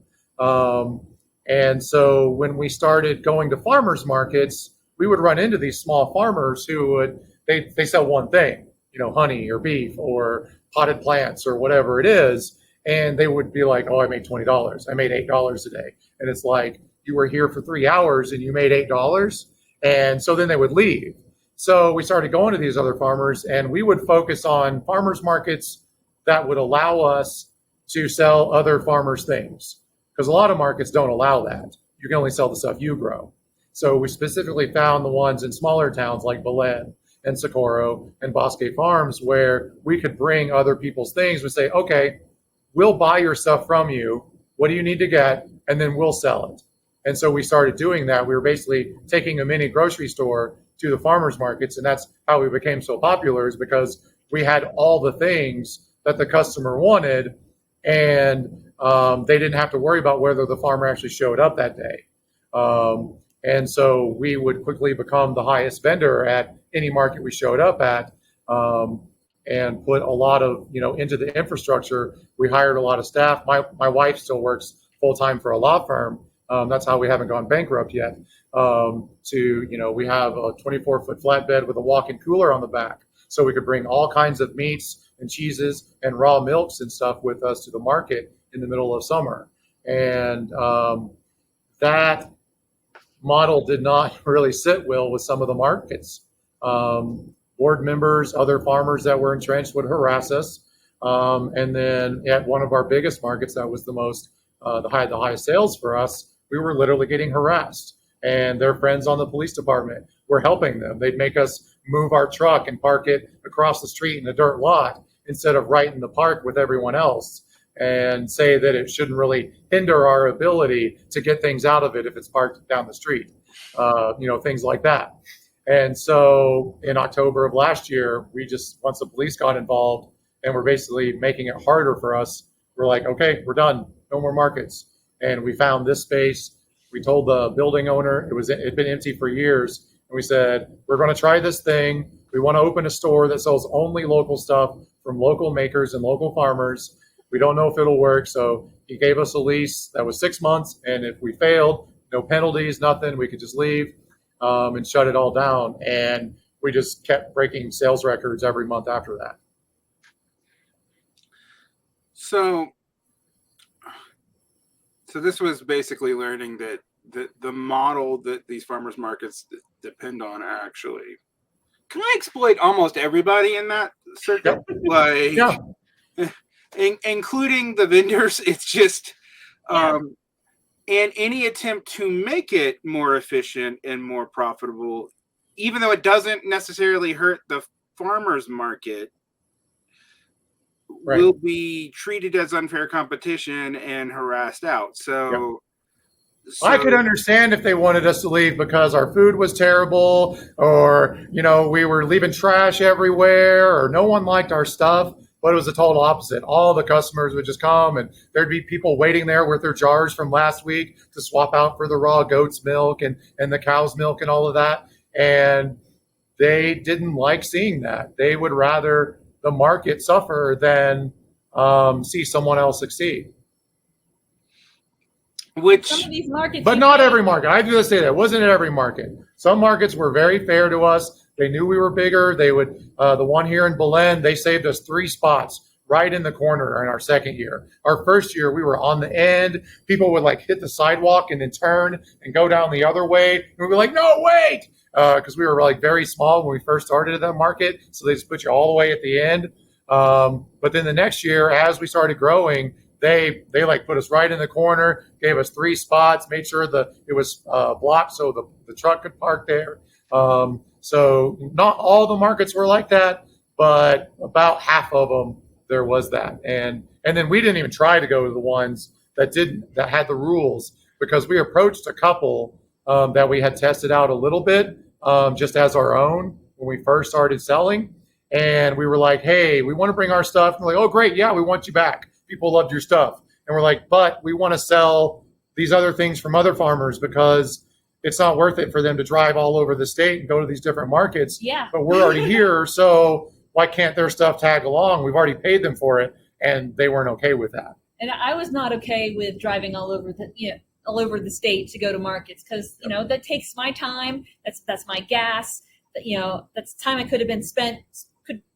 And so when we started going to farmers markets, we would run into these small farmers who would they sell one thing, honey or beef or potted plants or whatever it is, and they would be like, "Oh, I made $20. I made $8 today," and it's like, you were here for 3 hours and you made $8, and so then they would leave. So we started going to these other farmers, and we would focus on farmers markets that would allow us to sell other farmers' things, because a lot of markets don't allow that. You can only sell the stuff you grow. So we specifically found the ones in smaller towns like Belen and Socorro and Bosque Farms, where we could bring other people's things. We say, okay, we'll buy your stuff from you. What do you need to get? And then we'll sell it. And so we started doing that. We were basically taking a mini grocery store to the farmers markets, and that's how we became so popular, is because we had all the things that the customer wanted, and they didn't have to worry about whether the farmer actually showed up that day. And so we would quickly become the highest vendor at any market we showed up at, and put a lot of, into the infrastructure. We hired a lot of staff. My wife still works full-time for a law firm. That's how we haven't gone bankrupt yet. We have a 24-foot flatbed with a walk-in cooler on the back, so we could bring all kinds of meats and cheeses and raw milks and stuff with us to the market in the middle of summer. And that model did not really sit well with some of the markets. Board members, other farmers that were entrenched would harass us. And then at one of our biggest markets, that was the highest sales for us, we were literally getting harassed. And their friends on the police department were helping them. They'd make us move our truck and park it across the street in a dirt lot instead of right in the park with everyone else, and say that it shouldn't really hinder our ability to get things out of it if it's parked down the street, things like that. And so in October of last year, once the police got involved and were basically making it harder for us, we're like, okay, we're done. No more markets. And we found this space. We told the building owner, it'd been empty for years. And we said, we're going to try this thing. We want to open a store that sells only local stuff from local makers and local farmers. We don't know if it'll work. So he gave us a lease that was 6 months. And if we failed, no penalties, nothing, we could just leave and shut it all down. And we just kept breaking sales records every month after that. So this was basically learning that the model that these farmers markets depend on actually can I exploit almost everybody in that circuit, including the vendors. It's just and any attempt to make it more efficient and more profitable, even though it doesn't necessarily hurt the farmers market, will be treated as unfair competition and harassed out. So I could understand if they wanted us to leave because our food was terrible, or we were leaving trash everywhere, or no one liked our stuff. But it was the total opposite. All the customers would just come, and there'd be people waiting there with their jars from last week to swap out for the raw goat's milk and the cow's milk and all of that. And they didn't like seeing that. They would rather the market suffer than see someone else succeed. Some of these markets, but not every market. I do say that. It wasn't at every market. Some markets were very fair to us. They knew we were bigger. They would, the one here in Belen, they saved us 3 spots right in the corner in our second year. Our first year, we were on the end. People would hit the sidewalk and then turn and go down the other way. And we'd be like, no, wait. Because we were very small when we first started at that market. So they just put you all the way at the end. But then the next year, as we started growing, they put us right in the corner, gave us 3 spots, made sure that it was blocked so the truck could park there. So not all the markets were like that, but about half of them there was that. And then we didn't even try to go to the ones that had the rules, because we approached a couple that we had tested out a little bit just as our own when we first started selling. And we were like, hey, we want to bring our stuff. And they're like, oh, great. Yeah, we want you back. People loved your stuff. And we're like, but we want to sell these other things from other farmers because it's not worth it for them to drive all over the state and go to these different markets. Yeah. But we're already here. So why can't their stuff tag along? We've already paid them for it. And they weren't okay with that. And I was not okay with driving all over the state to go to markets, because that takes my time. That's my gas. That's time I could have been spent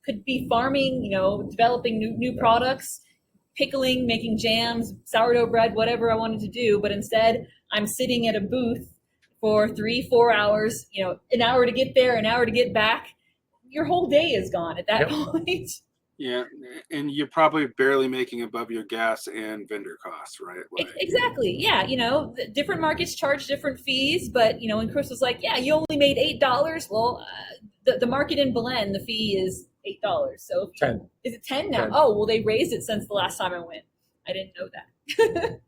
could be farming. Developing new products, pickling, making jams, sourdough bread, whatever I wanted to do. But instead, I'm sitting at a booth for 3-4 hours. An hour to get there, an hour to get back. Your whole day is gone at that point. Yeah, and you're probably barely making above your gas and vendor costs, right? Exactly. Yeah, different markets charge different fees, but when Chris was like, "Yeah, you only made $8," well, the market in Belen, the fee is $8. So 10. Is it 10 now? 10. Oh, well, they raised it since the last time I went. I didn't know that.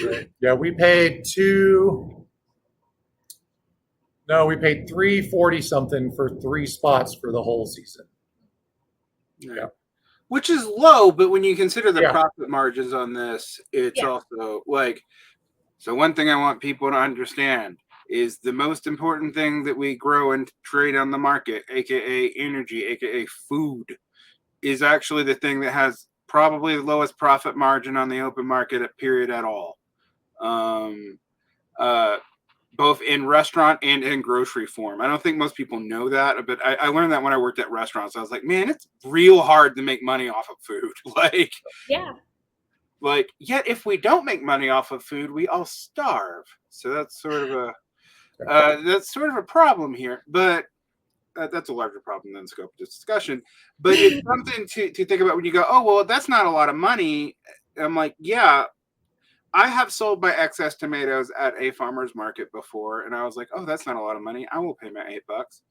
Right. Yeah, we paid $340 something for 3 spots for the whole season. Yeah. Which is low, but when you consider the profit margins on this, it's also so one thing I want people to understand is the most important thing that we grow and trade on the market, aka energy, aka food, is actually the thing that has probably the lowest profit margin on the open market at all. Both in restaurant and in grocery form. I don't think most people know that, but I learned that when I worked at restaurants. I was like, man, it's real hard to make money off of food. Yet if we don't make money off of food, we all starve. So that's sort of a problem here. But that's a larger problem than the scope of this discussion. But it's something to think about when you go, oh, well, that's not a lot of money. I'm like, yeah. I have sold my excess tomatoes at a farmer's market before, and I was like, "Oh, that's not a lot of money. I will pay my $8."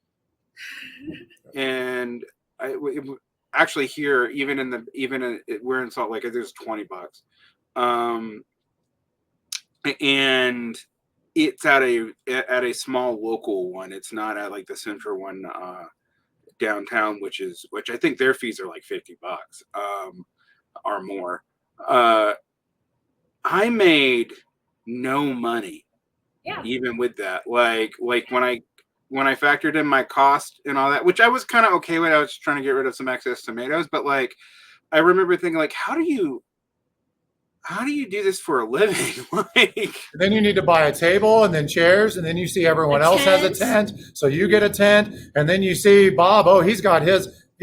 And actually here, we're in Salt Lake, it was $20. And it's at a small local one. It's not at like the central one downtown, which I think their fees are like $50 or more. I made no money, even with that. Like when I factored in my cost and all that, which I was kind of okay with. I was trying to get rid of some excess tomatoes, but I remember thinking how do you do this for a living? Then you need to buy a table and then chairs, and then you see everyone else has a tent, so you get a tent, and then you see Bob. Oh, he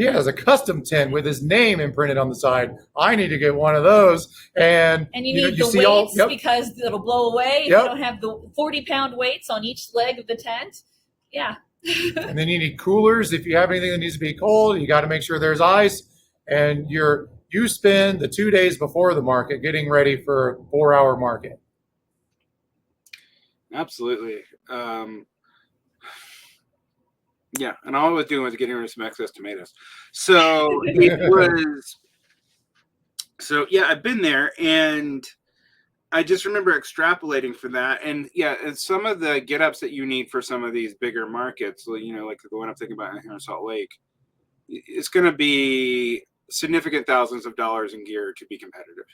has a custom tent with his name imprinted on the side. I need to get one of those. And you need the weights because it'll blow away if you don't have the 40-pound weights on each leg of the tent. Yeah. And then you need coolers. If you have anything that needs to be cold, you got to make sure there's ice. And you spend the 2 days before the market getting ready for a 4-hour market. Absolutely. Yeah, and all I was doing was getting rid of some excess tomatoes. So I've been there, and I just remember extrapolating for that. And and some of the get-ups that you need for some of these bigger markets, like the one I'm thinking about here in Salt Lake, it's going to be significant thousands of dollars in gear to be competitive.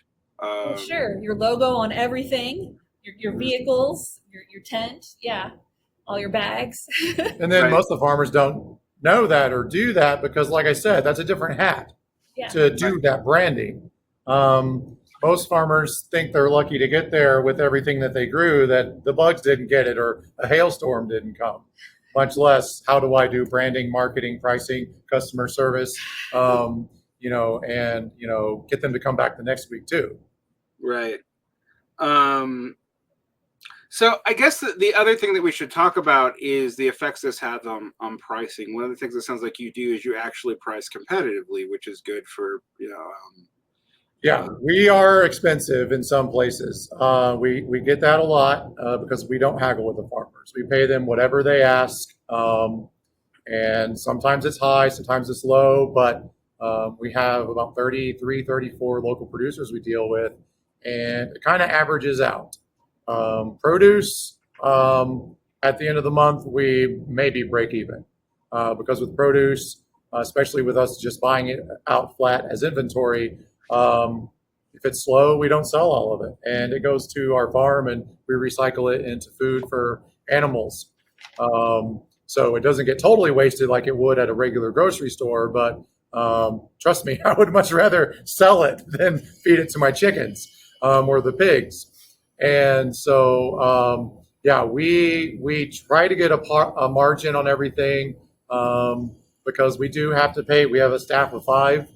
Sure, your logo on everything, your vehicles, your tent, all your bags. And then most of the farmers don't know that or do that because, like I said, that's a different hat to do that branding. Most farmers think they're lucky to get there with everything that they grew, that the bugs didn't get it or a hailstorm didn't come, much less how do I do branding, marketing, pricing, customer service, and get them to come back the next week too. Right. So I guess the other thing that we should talk about is the effects this has on pricing. One of the things that sounds like you do is you actually price competitively, which is good for, we are expensive in some places. We get that a lot because we don't haggle with the farmers. We pay them whatever they ask. And sometimes it's high, sometimes it's low, but we have about 33, 34 local producers we deal with. and it kind of averages out. Produce, at the end of the month, we maybe break even because with produce, especially with us just buying it out flat as inventory, if it's slow, we don't sell all of it, and it goes to our farm, and we recycle it into food for animals. So it doesn't get totally wasted like it would at a regular grocery store, but trust me, I would much rather sell it than feed it to my chickens or the pigs. And so, yeah, we try to get a margin on everything because we do have to pay. We have a staff of 5.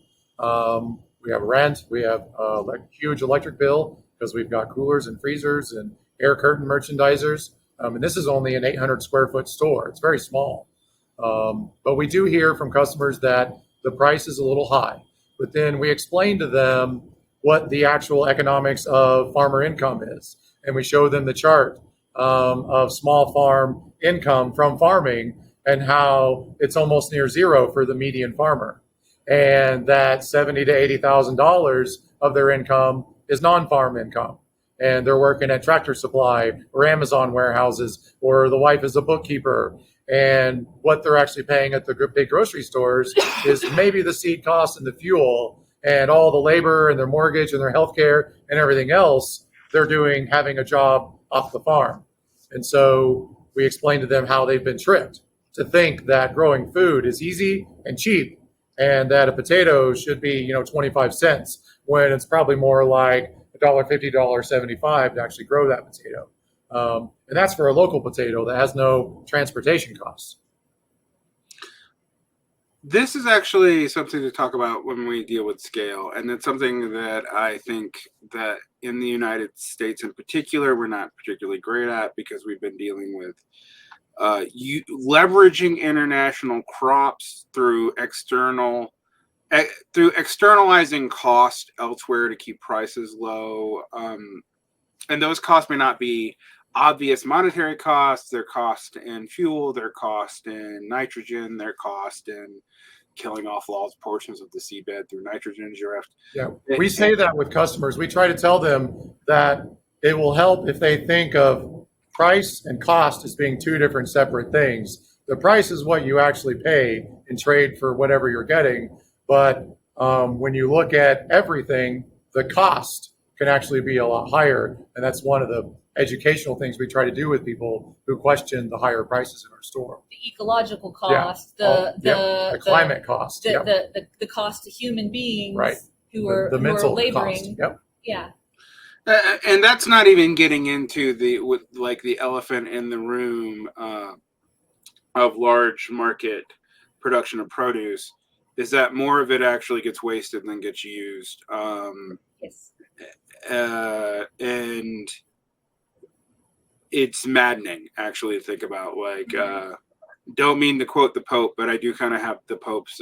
We have rent. We have a huge electric bill because we've got coolers and freezers and air curtain merchandisers. And this is only an 800 square foot store. It's very small. But we do hear from customers that the price is a little high. But then we explain to them what the actual economics of farmer income is. And we show them the chart of small farm income from farming and how it's almost near zero for the median farmer. And that $70,000 to $80,000 of their income is non-farm income. And they're working at Tractor Supply or Amazon warehouses, or the wife is a bookkeeper. And what they're actually paying at the big grocery stores is maybe the seed costs and the fuel and all the labor and their mortgage and their health care and everything else they're doing, having a job off the farm. And so we explain to them how they've been tricked to think that growing food is easy and cheap, and that a potato should be, 25 cents, when it's probably more like $1.50, $1.75 to actually grow that potato. And that's for a local potato that has no transportation costs. This is actually something to talk about when we deal with scale. And it's something that I think that in the United States in particular, we're not particularly great at, because we've been dealing with leveraging international crops through externalizing cost elsewhere to keep prices low. And those costs may not be obvious monetary costs. Their cost in fuel, their cost in nitrogen, their cost in killing off large portions of the seabed through nitrogen drift. Yeah, we say that with customers. We try to tell them that it will help if they think of price and cost as being two different separate things. The price is what you actually pay in trade for whatever you're getting. But when you look at everything, the cost can actually be a lot higher. And that's one of the educational things we try to do with people who question the higher prices in our store. The ecological cost, the climate cost, the cost to human beings, right, who are laboring. Cost. Yeah. And that's not even getting into the elephant in the room of large market production of produce, is that more of it actually gets wasted than gets used. Yes. And it's maddening, actually, to think about. Don't mean to quote the Pope, but I do kind of have the Pope's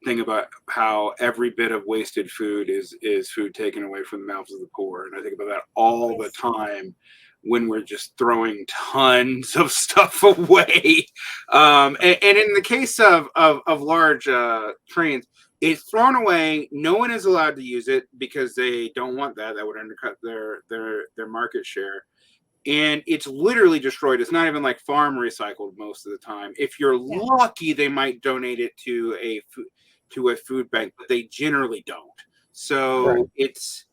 thing about how every bit of wasted food is food taken away from the mouths of the poor. And I think about that all the time when we're just throwing tons of stuff away. And in the case of large trains, it's thrown away. No one is allowed to use it because they don't want that. That would undercut their market share. And it's literally destroyed. It's not even like farm recycled most of the time. If you're lucky, they might donate it to a food bank, but they generally don't. So it's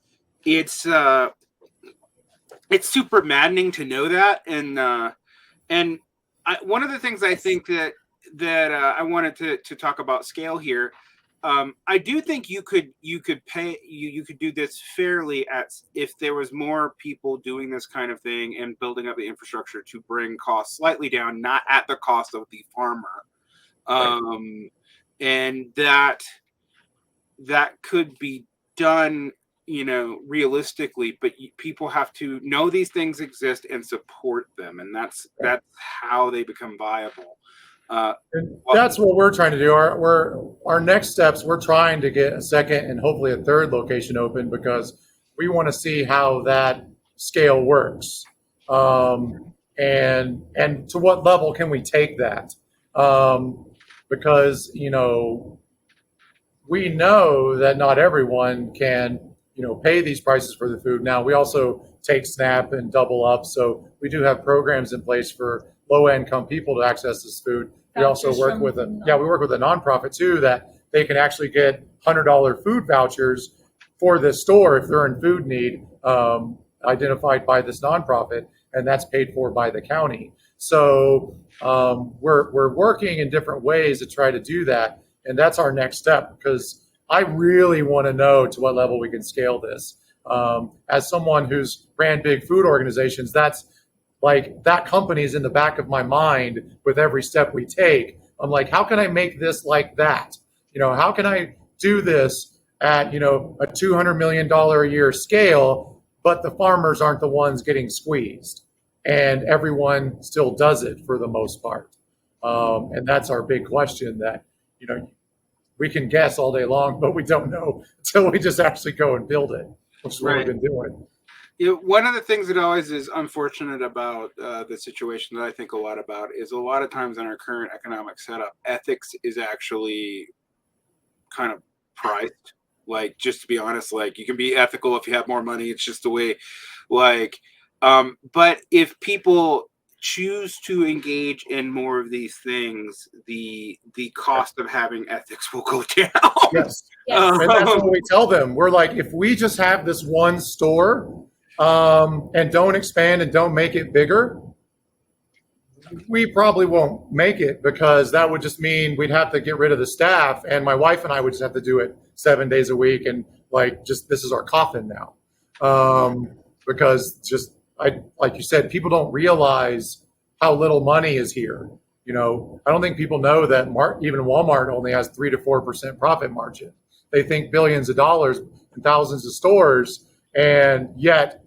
super maddening to know that. And one of the things I think that I wanted to talk about scale here. I do think you could do this fairly if there was more people doing this kind of thing and building up the infrastructure to bring costs slightly down, not at the cost of the farmer. And that could be done, realistically, but people have to know these things exist and support them. And that's how they become viable. That's what we're trying to do. Our next steps, we're trying to get a second and hopefully a third location open, because we want to see how that scale works, and to what level can we take that, because we know that not everyone can, pay these prices for the food. Now, we also take SNAP and double up, so we do have programs in place for low-income people to access this food. We also Vouchers work from- with we work with a nonprofit too, that they can actually get $100 food vouchers for this store if they're in food need, identified by this nonprofit, and that's paid for by the county. So we're working in different ways to try to do that, and that's our next step, because I really want to know to what level we can scale this. As someone who's ran big food organizations, that's like, that company is in the back of my mind with every step we take. I'm like, how can I make this like that? How can I do this at, a $200 million a year scale, but the farmers aren't the ones getting squeezed, and everyone still does it for the most part. And that's our big question that, we can guess all day long, but we don't know until we just actually go and build it, which is what we've been doing. One of the things that always is unfortunate about the situation that I think a lot about is a lot of times in our current economic setup, ethics is actually kind of priced. Like, just to be honest, like, you can be ethical if you have more money. It's just the way, like, but if people choose to engage in more of these things, the cost of having ethics will go down. Yes. Yes. And that's what we tell them. We're like, if we just have this one store, and don't expand and don't make it bigger, we probably won't make it, because that would just mean we'd have to get rid of the staff, and my wife and I would just have to do it 7 days a week, and this is our coffin now. Because like you said, people don't realize how little money is here. I don't think people know that even Walmart only has 3 to 4% profit margin. They think billions of dollars and thousands of stores, and yet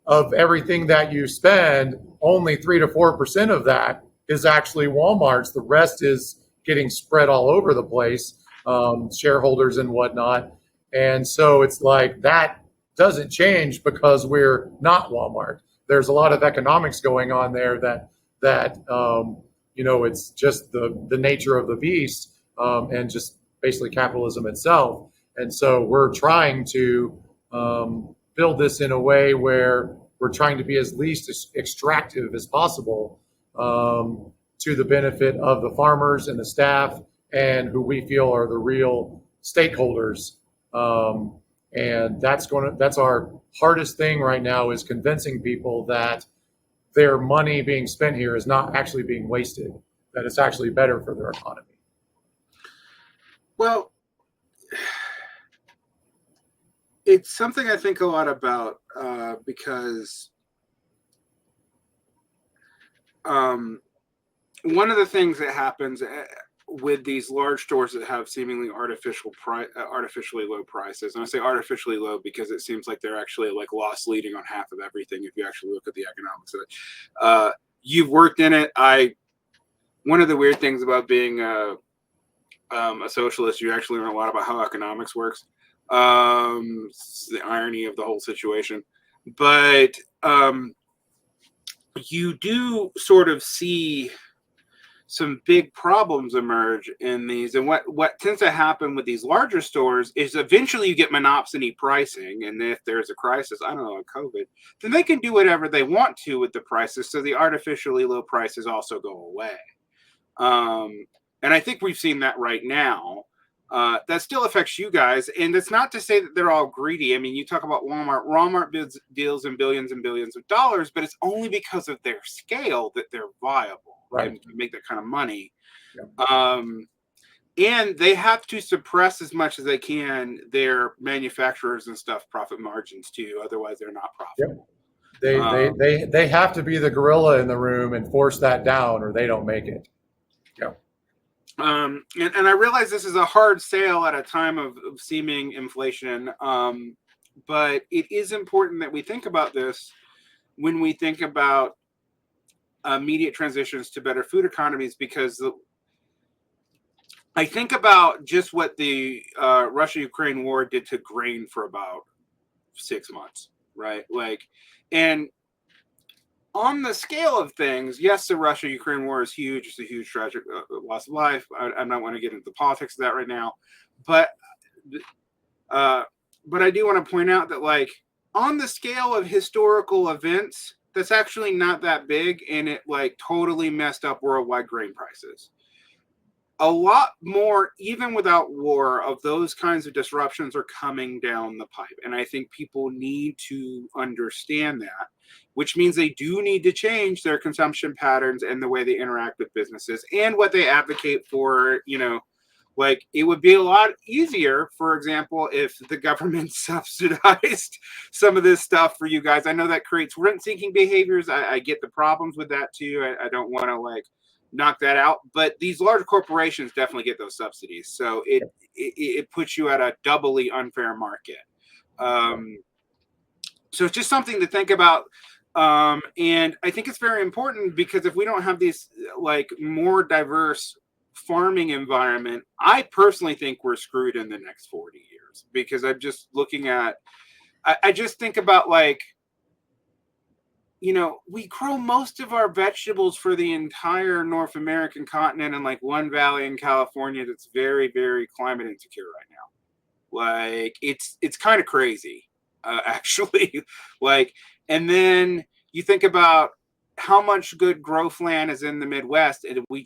of everything that you spend, only 3 to 4% of that is actually Walmart's. The rest is getting spread all over the place, shareholders and whatnot. And so it's like, that doesn't change because we're not Walmart. There's a lot of economics going on there that it's just the nature of the beast, and just basically capitalism itself. And so we're trying to build this in a way where we're trying to be as least extractive as possible, to the benefit of the farmers and the staff, and who we feel are the real stakeholders. And that's our hardest thing right now, is convincing people that their money being spent here is not actually being wasted, that it's actually better for their economy. Well, it's something I think a lot about, because one of the things that happens with these large stores that have seemingly artificially low prices, and I say artificially low because it seems like they're actually like loss leading on half of everything if you actually look at the economics of it. You've worked in it. One of the weird things about being a socialist, you actually learn a lot about how economics works. It's the irony of the whole situation, but you do sort of see some big problems emerge in these. And what tends to happen with these larger stores is eventually you get monopsony pricing. And if there's a crisis, I don't know, in COVID, then they can do whatever they want to with the prices. So the artificially low prices also go away. And I think we've seen that right now. That still affects you guys. And it's not to say that they're all greedy. I mean, you talk about Walmart. Walmart deals in billions and billions of dollars, but it's only because of their scale that they're viable. Right. And make that kind of money. Yeah. And they have to suppress as much as they can their manufacturers and stuff profit margins too. Otherwise, they're not profitable. Yep. They have to be the gorilla in the room and force that down, or they don't make it. Yeah. And I realize this is a hard sale at a time of seeming inflation, but it is important that we think about this when we think about immediate transitions to better food economies, because I think about just what the Russia-Ukraine war did to grain for about 6 months, right? And on the scale of things, yes, the Russia-Ukraine war is huge. It's a huge tragic loss of life. I'm not want to get into the politics of that right now, but but I do want to point out that, like, on the scale of historical events, that's actually not that big, and it like totally messed up worldwide grain prices. A lot more, even without war, of those kinds of disruptions are coming down the pipe. And I think people need to understand that, which means they do need to change their consumption patterns and the way they interact with businesses and what they advocate for. Like, it would be a lot easier, for example, if the government subsidized some of this stuff for you guys. I know that creates rent-seeking behaviors. I get the problems with that too. I don't want to like knock that out, but these large corporations definitely get those subsidies, so it puts you at a doubly unfair market. So it's just something to think about, and I think it's very important, because if we don't have these like more diverse farming environment, I personally think we're screwed in the next 40 years, because I'm just looking at, I just think about, like, we grow most of our vegetables for the entire North American continent and like one valley in California that's very, very climate insecure right now. Like, it's kind of crazy, actually. Like, and then you think about how much good growth land is in the Midwest, and we're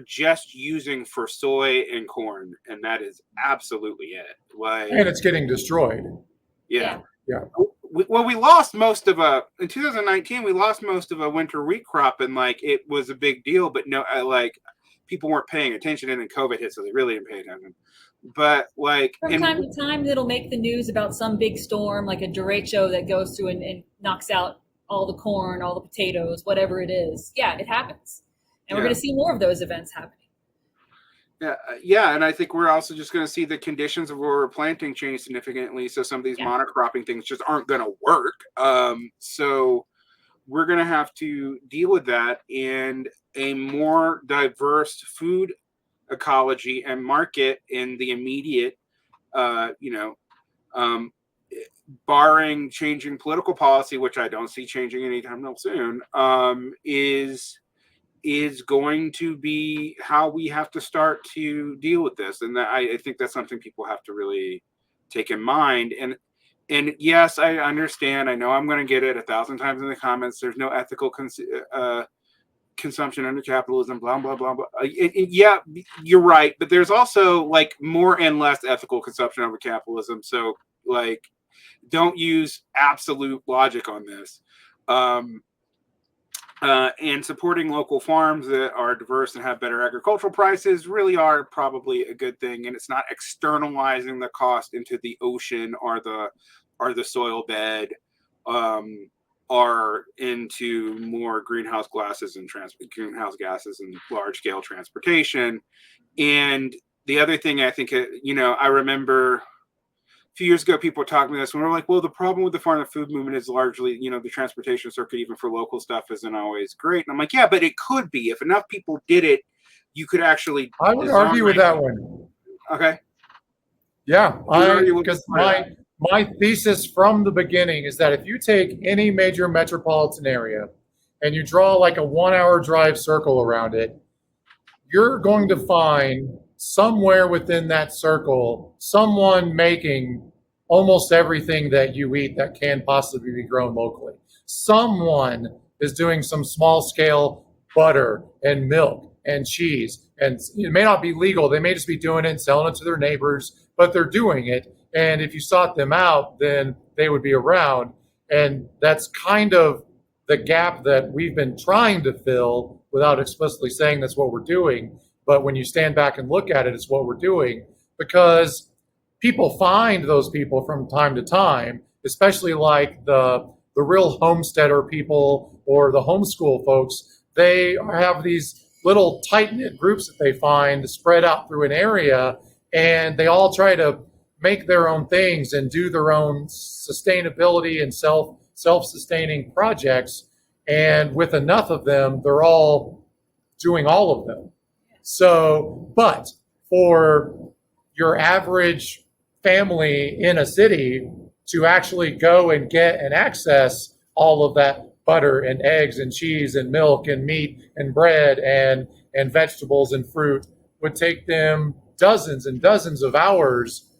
just using for soy and corn, and that is absolutely it. Like, And it's getting destroyed. yeah. We lost most of in 2019, we lost most of a winter wheat crop, and like, it was a big deal, but no, like, people weren't paying attention, and then COVID hit, so they really didn't pay attention. But like, from time to time, it'll make the news about some big storm, like a derecho that goes through and knocks out all the corn, all the potatoes, whatever it is. Yeah, it happens. And we're going to see more of those events happening. Yeah, and I think we're also just going to see the conditions of where we're planting change significantly. So some of these monocropping things just aren't going to work. So we're going to have to deal with that, and a more diverse food ecology and market in the immediate, barring changing political policy, which I don't see changing anytime soon, is going to be how we have to start to deal with this. And I think that's something people have to really take in mind. And yes, I understand. I know I'm going to get it 1,000 times in the comments. There's no ethical consumption under capitalism, blah, blah, blah, blah. Yeah, you're right. But there's also like more and less ethical consumption over capitalism. So like, don't use absolute logic on this. And supporting local farms that are diverse and have better agricultural prices really are probably a good thing. And it's not externalizing the cost into the ocean or the soil bed, or into more greenhouse gases and large scale transportation. And the other thing, I think, I remember a few years ago, people were talking about this when we're like, well, the problem with the farm and food movement is largely, the transportation circuit, even for local stuff, isn't always great. And I'm like, yeah, but it could be. If enough people did it, you could actually. I would argue with that one. Okay. Yeah, because my thesis from the beginning is that if you take any major metropolitan area and you draw like a 1-hour drive circle around it, you're going to find somewhere within that circle someone making almost everything that you eat that can possibly be grown locally. Someone is doing some small scale butter and milk and cheese, and it may not be legal. They may just be doing it and selling it to their neighbors, but they're doing it. And if you sought them out, then they would be around. And that's kind of the gap that we've been trying to fill without explicitly saying that's what we're doing. But when you stand back and look at it, it's what we're doing, because people find those people from time to time, especially like the real homesteader people or the homeschool folks. They have these little tight-knit groups that they find spread out through an area, and they all try to make their own things and do their own sustainability and self-sustaining projects. And with enough of them, they're all doing all of them. So, but for your average family in a city to actually go and get and access all of that butter and eggs and cheese and milk and meat and bread and vegetables and fruit would take them dozens and dozens of hours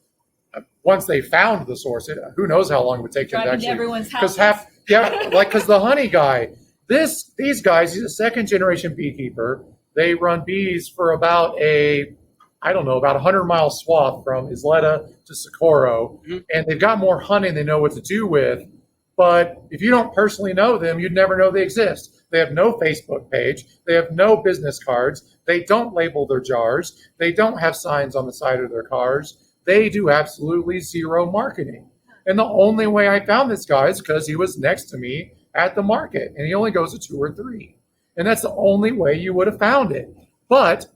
once they found the source, who knows how long it would take them to Driving to actually. everyone's house. Because the honey guy, these guys, he's a second generation beekeeper. They run bees for about a 100-mile swath from Isleta to Socorro, and they've got more honey than they know what to do with. But if you don't personally know them, you'd never know they exist. They have no Facebook page. They have no business cards. They don't label their jars. They don't have signs on the side of their cars. They do absolutely zero marketing. And the only way I found this guy is because he was next to me at the market, and he only goes to 2 or 3. And that's the only way you would have found it. But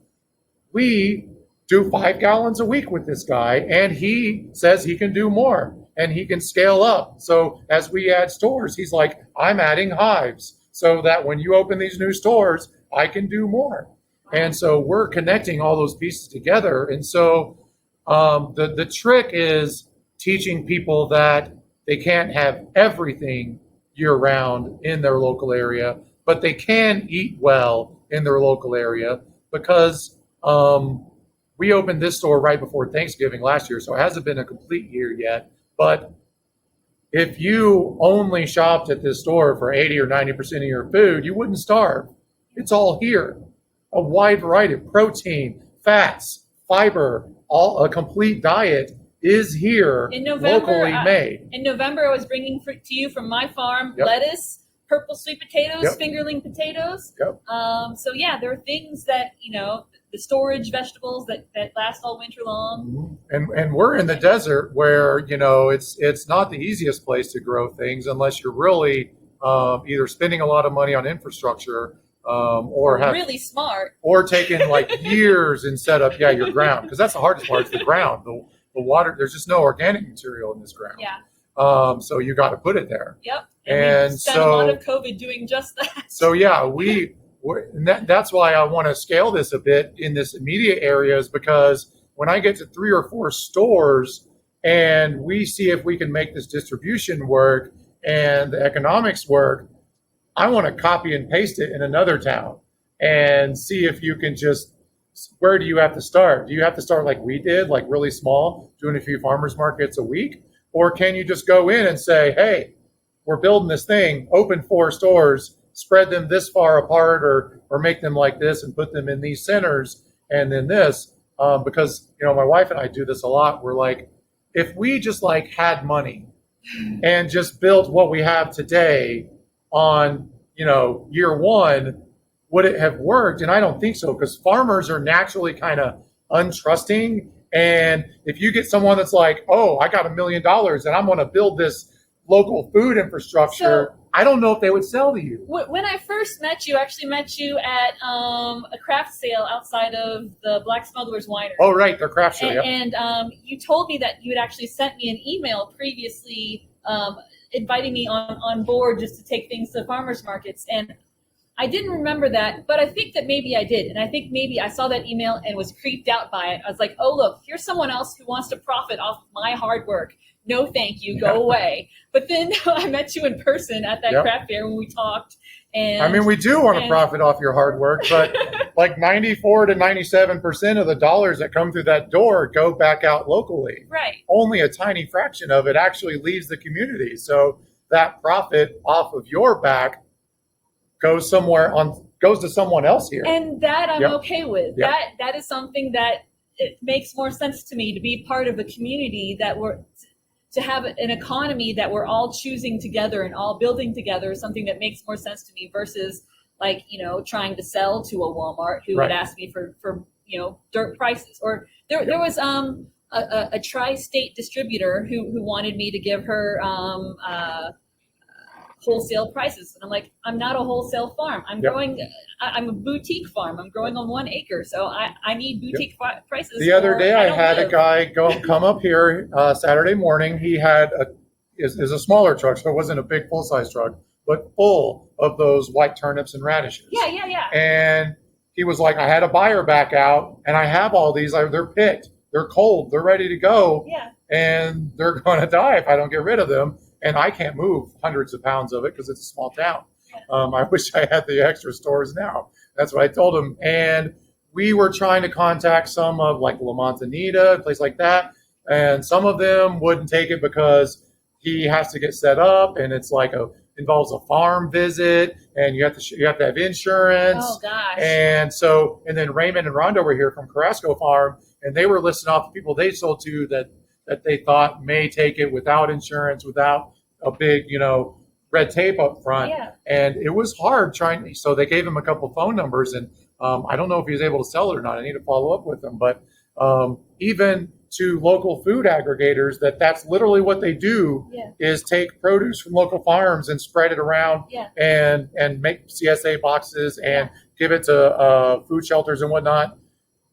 we do 5 gallons a week with this guy, and he says he can do more and he can scale up. So as we add stores, he's like, I'm adding hives so that when you open these new stores, I can do more. And so we're connecting all those pieces together. And so the trick is teaching people that they can't have everything year round in their local area, but they can eat well in their local area because we opened this store right before Thanksgiving last year, so it hasn't been a complete year yet. But if you only shopped at this store for 80 or 90% of your food, you wouldn't starve. It's all here. A wide variety of protein, fats, fiber, a complete diet is here, in November, locally made. In November, I was bringing to you from my farm lettuce, purple sweet potatoes, fingerling potatoes. So yeah, there are things that, the storage vegetables that last all winter long. And we're in the desert where, it's not the easiest place to grow things unless you're really either spending a lot of money on infrastructure or really smart, or taking like years and set up your ground, because that's the hardest part is the ground. The water, there's just no organic material in this ground. So you got to put it there. And we spent a lot of COVID doing just that. So that's why I want to scale this a bit in this immediate areas, because when I get to 3 or 4 stores and we see if we can make this distribution work and the economics work, I want to copy and paste it in another town and see if you can just, where do you have to start? Do you have to start like we did, like really small, doing a few farmers markets a week? Or can you just go in and say, hey, we're building this thing, open 4 stores, spread them this far apart or make them like this and put them in these centers and then this, because, my wife and I do this a lot. We're like, if we just like had money and just built what we have today on, year one, would it have worked? And I don't think so, because farmers are naturally kind of untrusting. And if you get someone that's like, oh, I got $1 million and I'm going to build this local food infrastructure, I don't know if they would sell to you. When I first met you, I actually met you at a craft sale outside of the Black Smugglers Winery. Oh, right, their craft show. And you told me that you had actually sent me an email previously inviting me on board just to take things to farmers markets. And I didn't remember that, but I think that maybe I did. And I think maybe I saw that email and was creeped out by it. I was like, oh, look, here's someone else who wants to profit off my hard work. No, thank you. Go away. But then I met you in person at that craft fair when we talked. And I mean, we do want to profit off your hard work, but like 94 to 97% of the dollars that come through that door go back out locally. Right. Only a tiny fraction of it actually leaves the community. So that profit off of your back goes to someone else here. And that I'm okay with. That is something that it makes more sense to me, to be part of a community to have an economy that we're all choosing together and all building together is something that makes more sense to me versus trying to sell to a Walmart who would ask me for dirt prices. Or there was a tri-state distributor who wanted me to give her wholesale prices. And I'm like, I'm not a wholesale farm. I'm a boutique farm. I'm growing on 1 acre. So I need boutique prices. The other day I had a guy come up here Saturday morning. He had is a smaller truck, so it wasn't a big full-size truck, but full of those white turnips and radishes. Yeah. And he was like, I had a buyer back out and I have all these. They're picked. They're cold. They're ready to go. Yeah. And they're going to die if I don't get rid of them. And I can't move hundreds of pounds of it because it's a small town. I wish I had the extra stores now. That's what I told him. And we were trying to contact some of like La Montanita, a place like that. And some of them wouldn't take it because he has to get set up, and it's like involves a farm visit, and you have to have insurance. Oh gosh. And then Raymond and Rhonda were here from Carrasco Farm, and they were listing off the people they sold to that they thought may take it without insurance, without a big, red tape up front. Yeah. And it was hard trying. So they gave him a couple phone numbers, and I don't know if he was able to sell it or not. I need to follow up with him. But even to local food aggregators, that's literally what they do, is take produce from local farms and spread it around, and make CSA boxes and give it to food shelters and whatnot.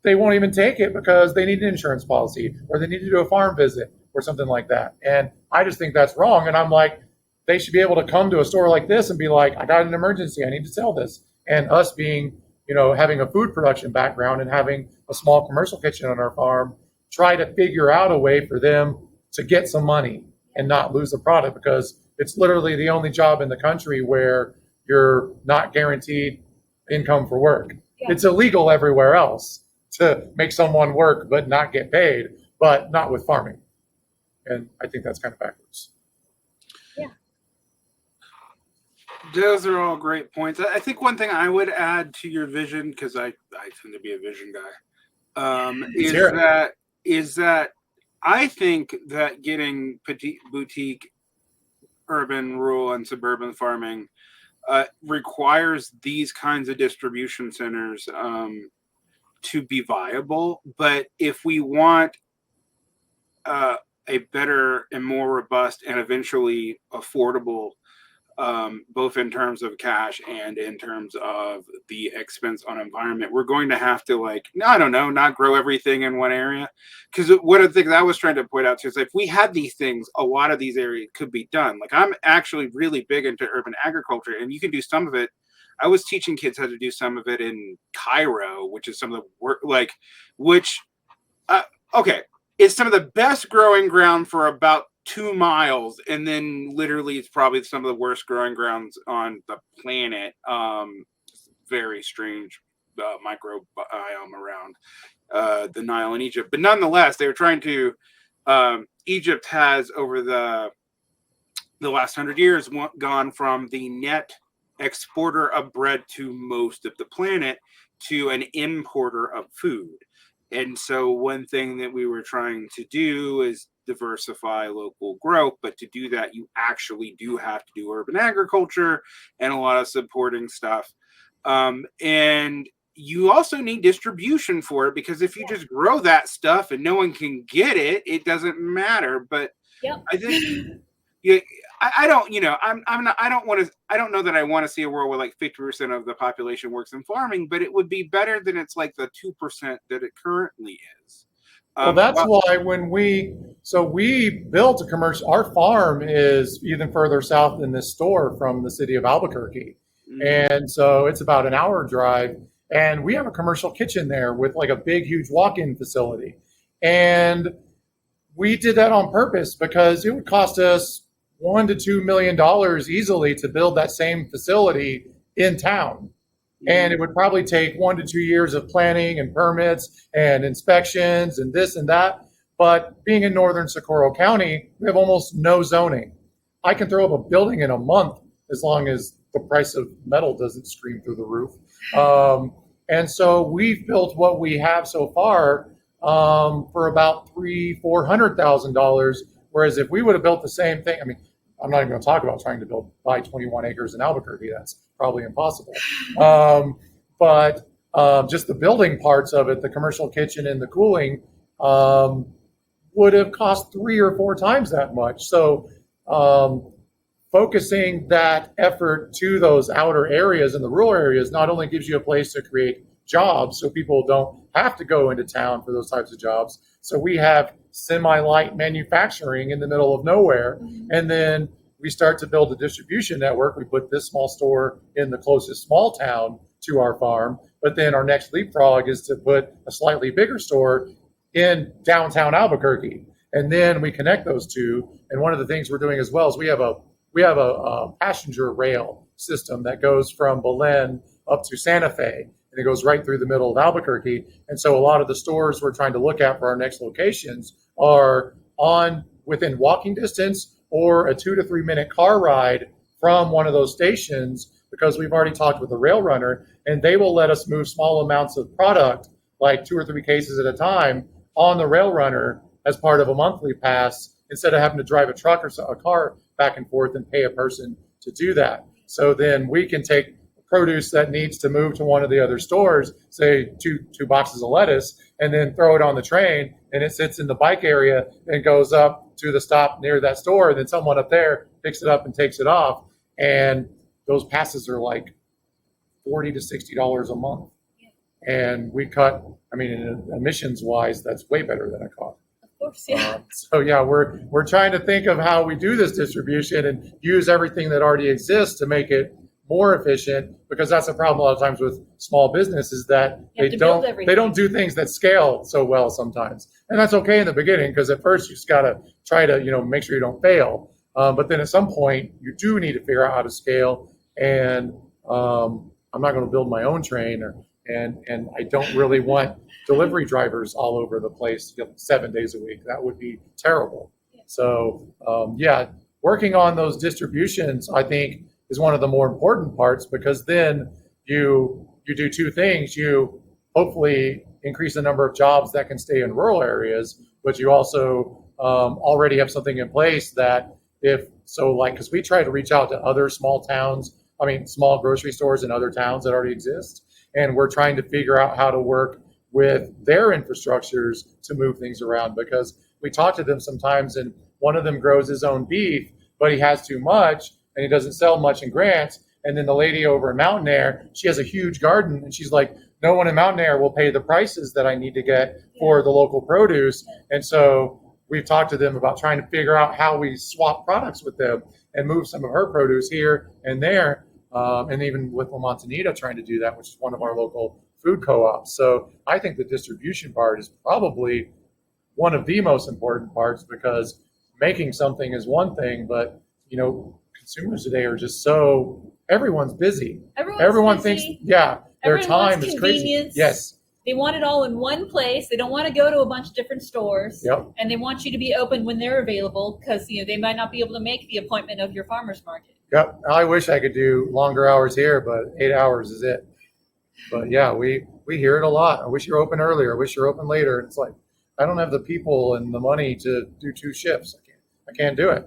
They won't even take it because they need an insurance policy, or they need to do a farm visit or something like that. And I just think that's wrong. And I'm like, they should be able to come to a store like this and be like, I got an emergency, I need to sell this. And us being, having a food production background and having a small commercial kitchen on our farm, try to figure out a way for them to get some money and not lose the product, because it's literally the only job in the country where you're not guaranteed income for work. Yeah. It's illegal everywhere else to make someone work but not get paid, but not with farming. And I think that's kind of backwards. Yeah. Those are all great points. I think one thing I would add to your vision, because I tend to be a vision guy, is that I think that getting petite boutique, urban, rural, and suburban farming requires these kinds of distribution centers to be viable. But if we want a better and more robust and eventually affordable, both in terms of cash and in terms of the expense on environment, we're going to have to not grow everything in one area. Because one of the things I was trying to point out too is if we had these things, a lot of these areas could be done. Like, I'm actually really big into urban agriculture, and you can do some of it. I was teaching kids how to do some of it in Cairo, which is some of the work, it's some of the best growing ground for about 2 miles, and then literally it's probably some of the worst growing grounds on the planet. Very strange microbiome around the Nile in Egypt, but nonetheless, they were trying to. Egypt has over the last 100 years gone from the net exporter of bread to most of the planet to an importer of food. And so one thing that we were trying to do is diversify local growth, but to do that, you actually do have to do urban agriculture and a lot of supporting stuff. And you also need distribution for it, because if you just grow that stuff and no one can get it, it doesn't matter. But I think I don't know that I want to see a world where like 50% of the population works in farming, but it would be better than it's like the 2% that it currently is. Well, that's why we built a commercial. Our farm is even further south than this store from the city of Albuquerque. Mm-hmm. And so it's about an hour drive, and we have a commercial kitchen there with like a big, huge walk-in facility. And we did that on purpose because it would cost us $1 to $2 million easily to build that same facility in town. And it would probably take 1 to 2 years of planning and permits and inspections and this and that. But being in northern Socorro County, we have almost no zoning. I can throw up a building in a month as long as the price of metal doesn't scream through the roof. And so we've built what we have so far for about $300,000-$400,000. Whereas if we would have built the same thing, I mean, I'm not even going to talk about trying to buy 21 acres in Albuquerque. That's probably impossible. But just the building parts of it, the commercial kitchen and the cooling, would have cost 3 or 4 times that much. So focusing that effort to those outer areas and the rural areas not only gives you a place to create jobs so people don't have to go into town for those types of jobs. So we have semi-light manufacturing in the middle of nowhere. Mm-hmm. And then we start to build a distribution network. We put this small store in the closest small town to our farm. But then our next leapfrog is to put a slightly bigger store in downtown Albuquerque. And then we connect those two. And one of the things we're doing as well is we have a passenger rail system that goes from Belen up to Santa Fe. and it goes right through the middle of Albuquerque. And so a lot of the stores we're trying to look at for our next locations are within walking distance or a 2 to 3 minute car ride from one of those stations, because we've already talked with the rail runner and they will let us move small amounts of product, like 2 or 3 cases at a time, on the rail runner as part of a monthly pass, instead of having to drive a truck or a car back and forth and pay a person to do that. So then we can take produce that needs to move to one of the other stores, say two boxes of lettuce, and then throw it on the train, and it sits in the bike area and goes up to the stop near that store, and then someone up there picks it up and takes it off. And those passes are like $40 to $60 a month. And we cut, emissions wise, that's way better than a car. Of course, yeah. So yeah, we're trying to think of how we do this distribution and use everything that already exists to make it more efficient, because that's a problem a lot of times with small businesses, that they don't do things that scale so well sometimes. And that's okay in the beginning, because at first you just got to try to make sure you don't fail. But then at some point you do need to figure out how to scale. And I'm not going to build my own train, and I don't really want delivery drivers all over the place 7 days a week. That would be terrible. So working on those distributions, I think, is one of the more important parts, because then you do two things. You hopefully increase the number of jobs that can stay in rural areas, but you also already have something in place that because we try to reach out to other small grocery stores in other towns that already exist. And we're trying to figure out how to work with their infrastructures to move things around, because we talk to them sometimes and one of them grows his own beef, but he has too much and he doesn't sell much in Grant. And then the lady over in Mountain Air, she has a huge garden, and she's like, no one in Mountain Air will pay the prices that I need to get for the local produce. And so we've talked to them about trying to figure out how we swap products with them and move some of her produce here and there. And even with La Montanita trying to do that, which is one of our local food co-ops. So I think the distribution part is probably one of the most important parts, because making something is one thing, but consumers today are just everyone's busy. Everyone thinks, their time is crazy. Yes. They want it all in one place. They don't want to go to a bunch of different stores. Yep. And they want you to be open when they're available, because they might not be able to make the appointment of your farmer's market. Yep. I wish I could do longer hours here, but 8 hours is it. But yeah, we hear it a lot. I wish you're open earlier. I wish you're open later. And it's like, I don't have the people and the money to do 2 shifts. I can't do it.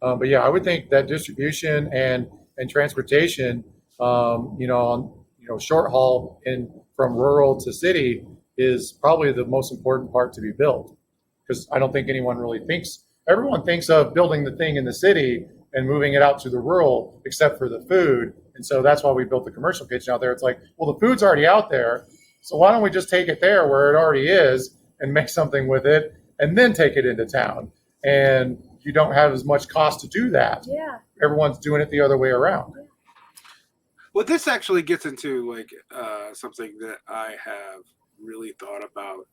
But yeah, I would think that distribution and transportation, on short haul from rural to city is probably the most important part to be built, because I don't think everyone thinks of building the thing in the city and moving it out to the rural, except for the food. And so that's why we built the commercial kitchen out there. It's like, well, the food's already out there, so why don't we just take it there where it already is and make something with it and then take it into town? And you don't have as much cost to do that. Yeah. Everyone's doing it the other way around. Well, this actually gets into something that I have really thought about,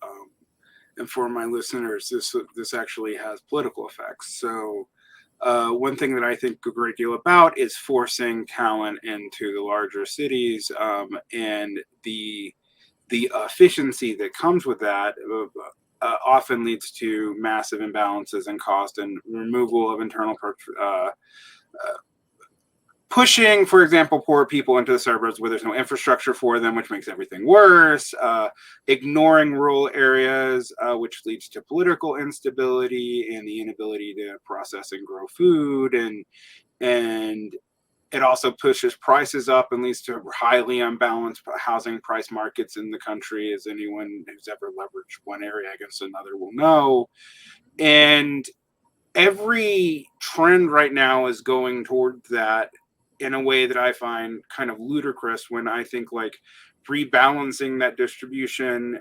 and for my listeners, this actually has political effects. So one thing that I think a great deal about is forcing talent into the larger cities, and the efficiency that comes with that often leads to massive imbalances in cost and removal of internal pushing, for example, poor people into the suburbs where there's no infrastructure for them, which makes everything worse, ignoring rural areas, which leads to political instability and the inability to process and grow food. And it also pushes prices up and leads to highly unbalanced housing price markets in the country, as anyone who's ever leveraged one area against another will know. And every trend right now is going toward that in a way that I find kind of ludicrous, when I think like rebalancing that distribution,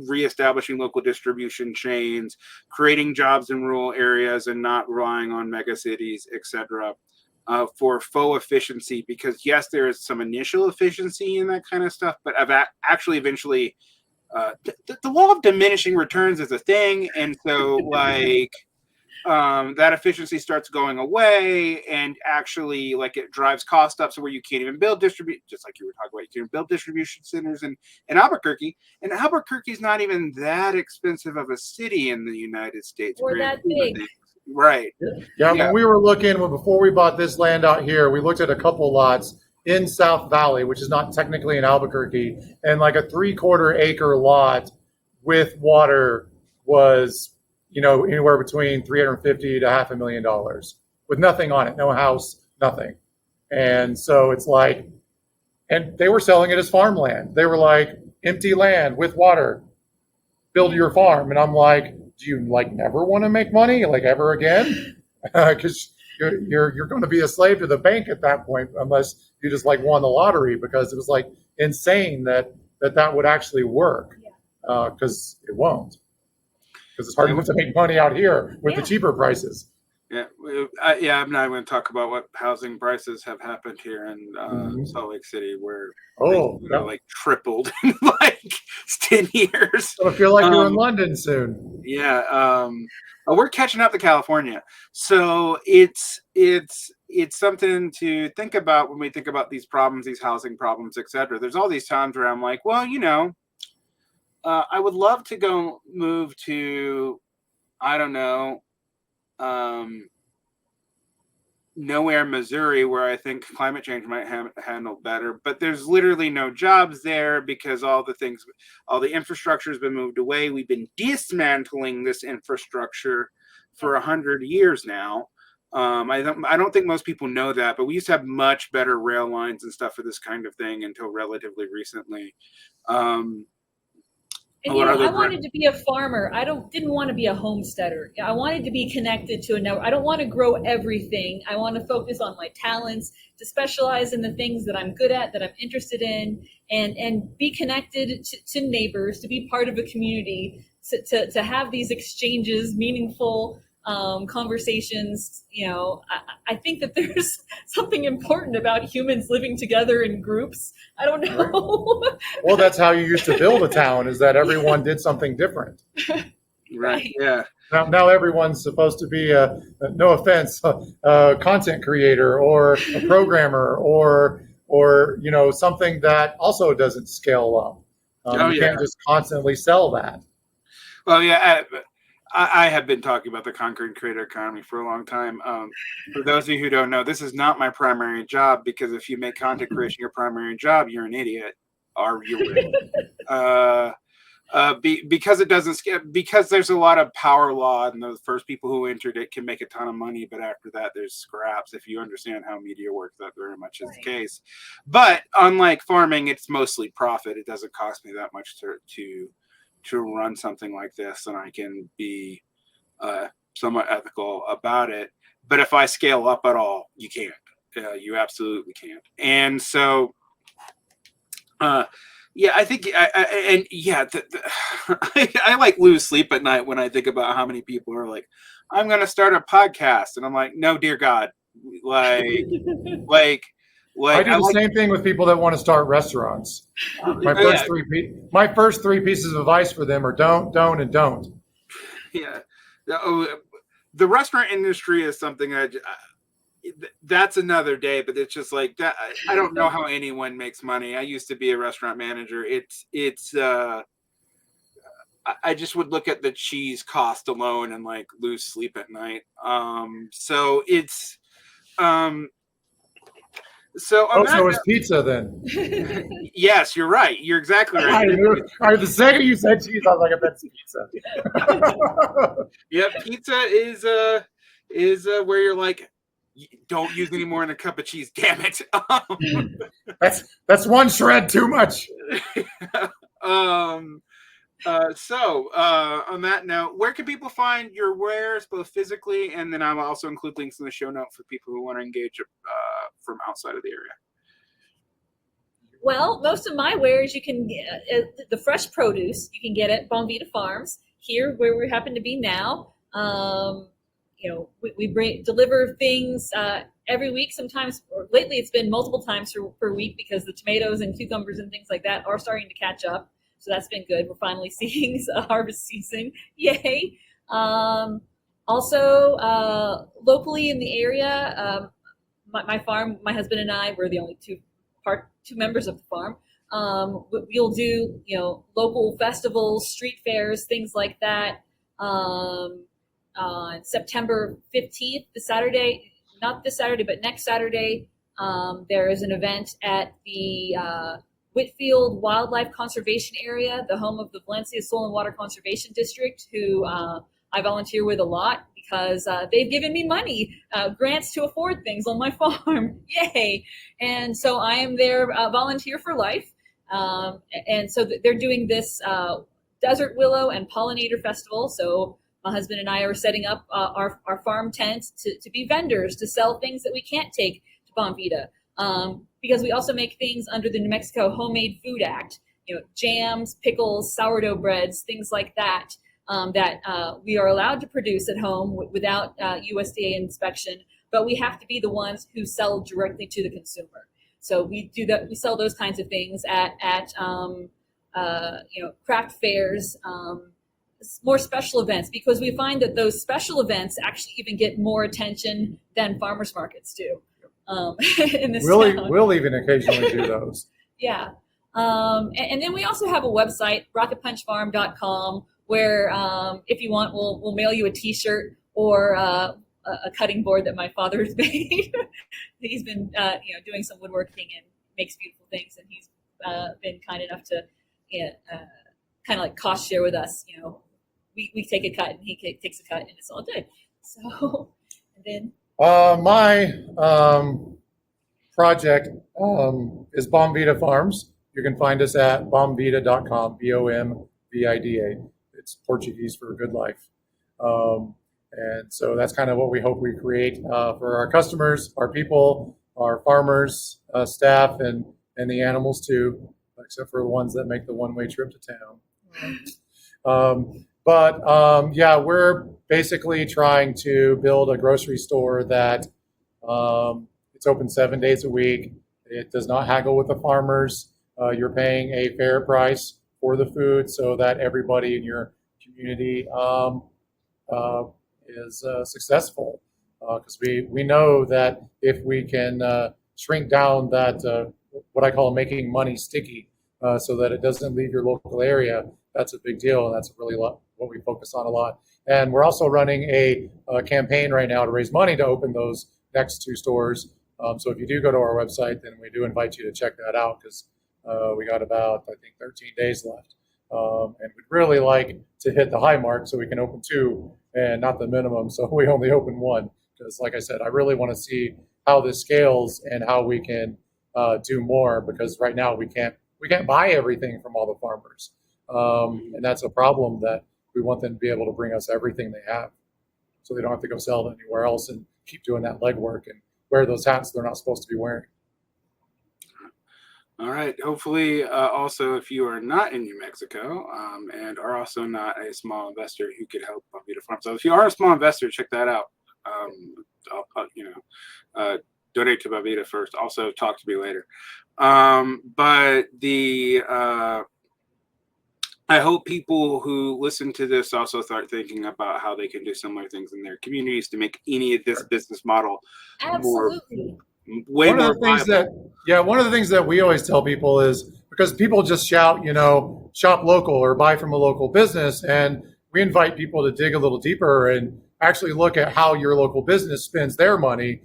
reestablishing local distribution chains, creating jobs in rural areas and not relying on mega cities, etc., for faux efficiency. Because yes, there is some initial efficiency in that kind of stuff, but I've actually eventually the law of diminishing returns is a thing. And so that efficiency starts going away, and actually, like, it drives cost up, so where you can't even build just like you were talking about, you can't build distribution centers in Albuquerque. And Albuquerque's not even that expensive of a city in the United States. Or that big. Right. Yeah, when we were looking, before we bought this land out here, we looked at a couple lots in South Valley, which is not technically in Albuquerque, and like a 3/4 acre lot with water was, anywhere between $350 to $500,000 with nothing on it, no house, nothing. And so it's like, and they were selling it as farmland. They were like, empty land with water, build your farm. And I'm like, do you like never want to make money like ever again? Because you're going to be a slave to the bank at that point, unless you just like won the lottery, because it was like insane that would actually work, because it won't. Because it's hard enough to make money out here with the cheaper prices. Yeah, I'm not going to talk about what housing prices have happened here in Salt Lake City, where they're like tripled in like 10 years. I feel like you're in London soon. Yeah, we're catching up to California, so it's something to think about when we think about these problems, these housing problems, etc. There's all these times where I'm like, well, I would love to go move to, I don't know, nowhere, Missouri, where I think climate change might handle better, but there's literally no jobs there because all the infrastructure has been moved away. We've been dismantling this infrastructure for 100 years now. I don't think most people know that, but we used to have much better rail lines and stuff for this kind of thing until relatively recently. And I wanted to be a farmer. I didn't want to be a homesteader. I wanted to be connected to a network. I don't want to grow everything. I want to focus on my talents, to specialize in the things that I'm good at, that I'm interested in, and be connected to neighbors, to be part of a community, to have these exchanges, meaningful conversations. I think that there's something important about humans living together in groups. I don't know. Well, that's how you used to build a town, is that everyone did something different. Right. Yeah. Now everyone's supposed to be no offense, a content creator or a programmer or something that also doesn't scale up. You can't just constantly sell that. Well, yeah. I have been talking about the content creator economy for a long time. For those of you who don't know, this is not my primary job, because if you make content creation your primary job, you're an idiot, or you're because it doesn't scale, because there's a lot of power law, and the first people who entered it can make a ton of money, but after that there's scraps. If you understand how media works, that very much is the case. But unlike farming, it's mostly profit. It doesn't cost me that much to run something like this, and I can be somewhat ethical about it. But if I scale up at all, you can't. You absolutely can't. And so, I think, I like lose sleep at night when I think about how many people are like, I'm going to start a podcast, and I'm like, no, dear God, like. I do the same thing with people that want to start restaurants. My first three pieces of advice for them are don't, and don't. Yeah, the restaurant industry is something that's another day. But it's just like that. I don't know how anyone makes money. I used to be a restaurant manager. I just would look at the cheese cost alone and like lose sleep at night. So it's. So it's pizza then. Yes, you're right. You're exactly right. The second you said cheese, I was like, that's pizza. Yeah, pizza is where you're like, don't use any more than a cup of cheese. Damn it. That's one shred too much. So on that note, where can people find your wares, both physically, and then I'll also include links in the show note for people who want to engage from outside of the area? Well, most of my wares you can get, the fresh produce you can get at Bonvita Farms here, where we happen to be now. We deliver things every week. Sometimes, or lately, it's been multiple times per week, because the tomatoes and cucumbers and things like that are starting to catch up. So that's been good. We're finally seeing a harvest season. Yay. Also, locally in the area, my farm, my husband and I, we're the only two members of the farm. We'll do, local festivals, street fairs, things like that. On September 15th, not this Saturday, but next Saturday, there is an event at the Whitfield Wildlife Conservation Area, the home of the Valencia Soil and Water Conservation District, who I volunteer with a lot because they've given me money, grants to afford things on my farm. Yay! And so I am their volunteer for life. And so they're doing this Desert Willow and Pollinator Festival. So my husband and I are setting up our farm tents to be vendors, to sell things that we can't take to Bonvita. Because we also make things under the New Mexico Homemade Food Act, jams, pickles, sourdough breads, things like that, that we are allowed to produce at home without USDA inspection, but we have to be the ones who sell directly to the consumer. So we do that. We sell those kinds of things at craft fairs, more special events, because we find that those special events actually even get more attention than farmers markets do. In this town. We'll even occasionally do those. Yeah. And then we also have a website, rocketpunchfarm.com, where if you want, we'll mail you a T-shirt or a cutting board that my father has made. He's been doing some woodworking and makes beautiful things, and he's been kind enough to kind of like cost share with us. We take a cut and he takes a cut, and it's all good. So, and then. My project is Bonvita Farms. You can find us at bomvida.com, BOMVIDA. It's Portuguese for good life. And so that's kind of what we hope we create for our customers, our people, our farmers, staff, and the animals too, except for the ones that make the one-way trip to town. Yeah, we're basically trying to build a grocery store that it's open 7 days a week. It does not haggle with the farmers. You're paying a fair price for the food so that everybody in your community is successful. Because we know that if we can shrink down that, what I call making money sticky, so that it doesn't leave your local area, that's a big deal. And that's really what we focus on a lot. And we're also running a campaign right now to raise money to open those next two stores. So if you do go to our website, then we do invite you to check that out, because we got about, I think, 13 days left. And we'd really like to hit the high mark so we can open two and not the minimum. So we only open one, because like I said, I really want to see how this scales and how we can do more, because right now we can't buy everything from all the farmers. And that's a problem, that we want them to be able to bring us everything they have, so they don't have to go sell it anywhere else and keep doing that legwork and wear those hats they're not supposed to be wearing. All right. Hopefully, also, if you are not in New Mexico and are also not a small investor who could help Bonvita Farm. So if you are a small investor, check that out. Donate to Bonvita first. Also, talk to me later. I hope people who listen to this also start thinking about how they can do similar things in their communities to make any of this business model Absolutely. One of the things that we always tell people is, because people just shout, shop local or buy from a local business, and we invite people to dig a little deeper and actually look at how your local business spends their money,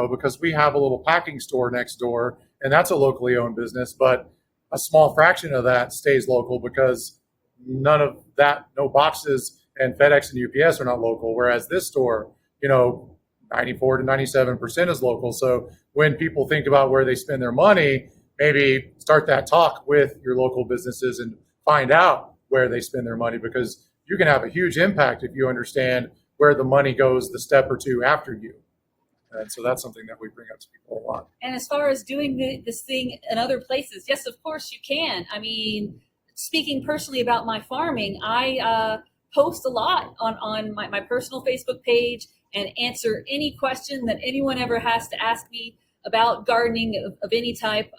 because we have a little packing store next door, and that's a locally owned business, but a small fraction of that stays local because none of that, no boxes and FedEx and UPS are not local, whereas this store, 94 to 97% is local. So when people think about where they spend their money, maybe start that talk with your local businesses and find out where they spend their money, because you can have a huge impact if you understand where the money goes the step or two after you. And so that's something that we bring up to people a lot. And as far as doing this thing in other places, yes, of course you can. I mean, speaking personally about my farming, I post a lot on my personal Facebook page and answer any question that anyone ever has to ask me about gardening of any type.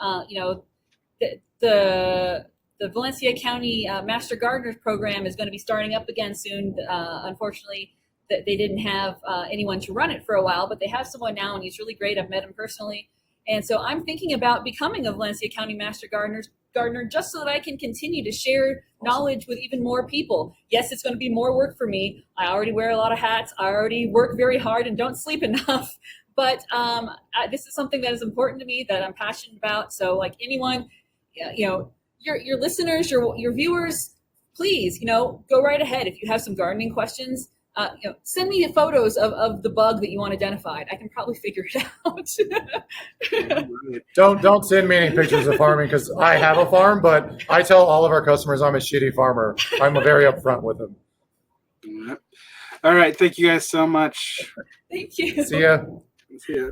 The Valencia County Master Gardeners Program is going to be starting up again soon. Unfortunately, that they didn't have anyone to run it for a while, but they have someone now, and he's really great. I've met him personally. And so I'm thinking about becoming a Valencia County Master Gardener just so that I can continue to share knowledge with even more people. Yes, it's going to be more work for me. I already wear a lot of hats. I already work very hard and don't sleep enough. But this is something that is important to me, that I'm passionate about. So like anyone, your listeners, your viewers, please, go right ahead. If you have some gardening questions, send me photos of the bug that you want identified. I can probably figure it out. Don't send me any pictures of farming, because I have a farm, but I tell all of our customers I'm a shitty farmer. I'm very upfront with them. All right. Thank you guys so much. Thank you. See ya. See ya.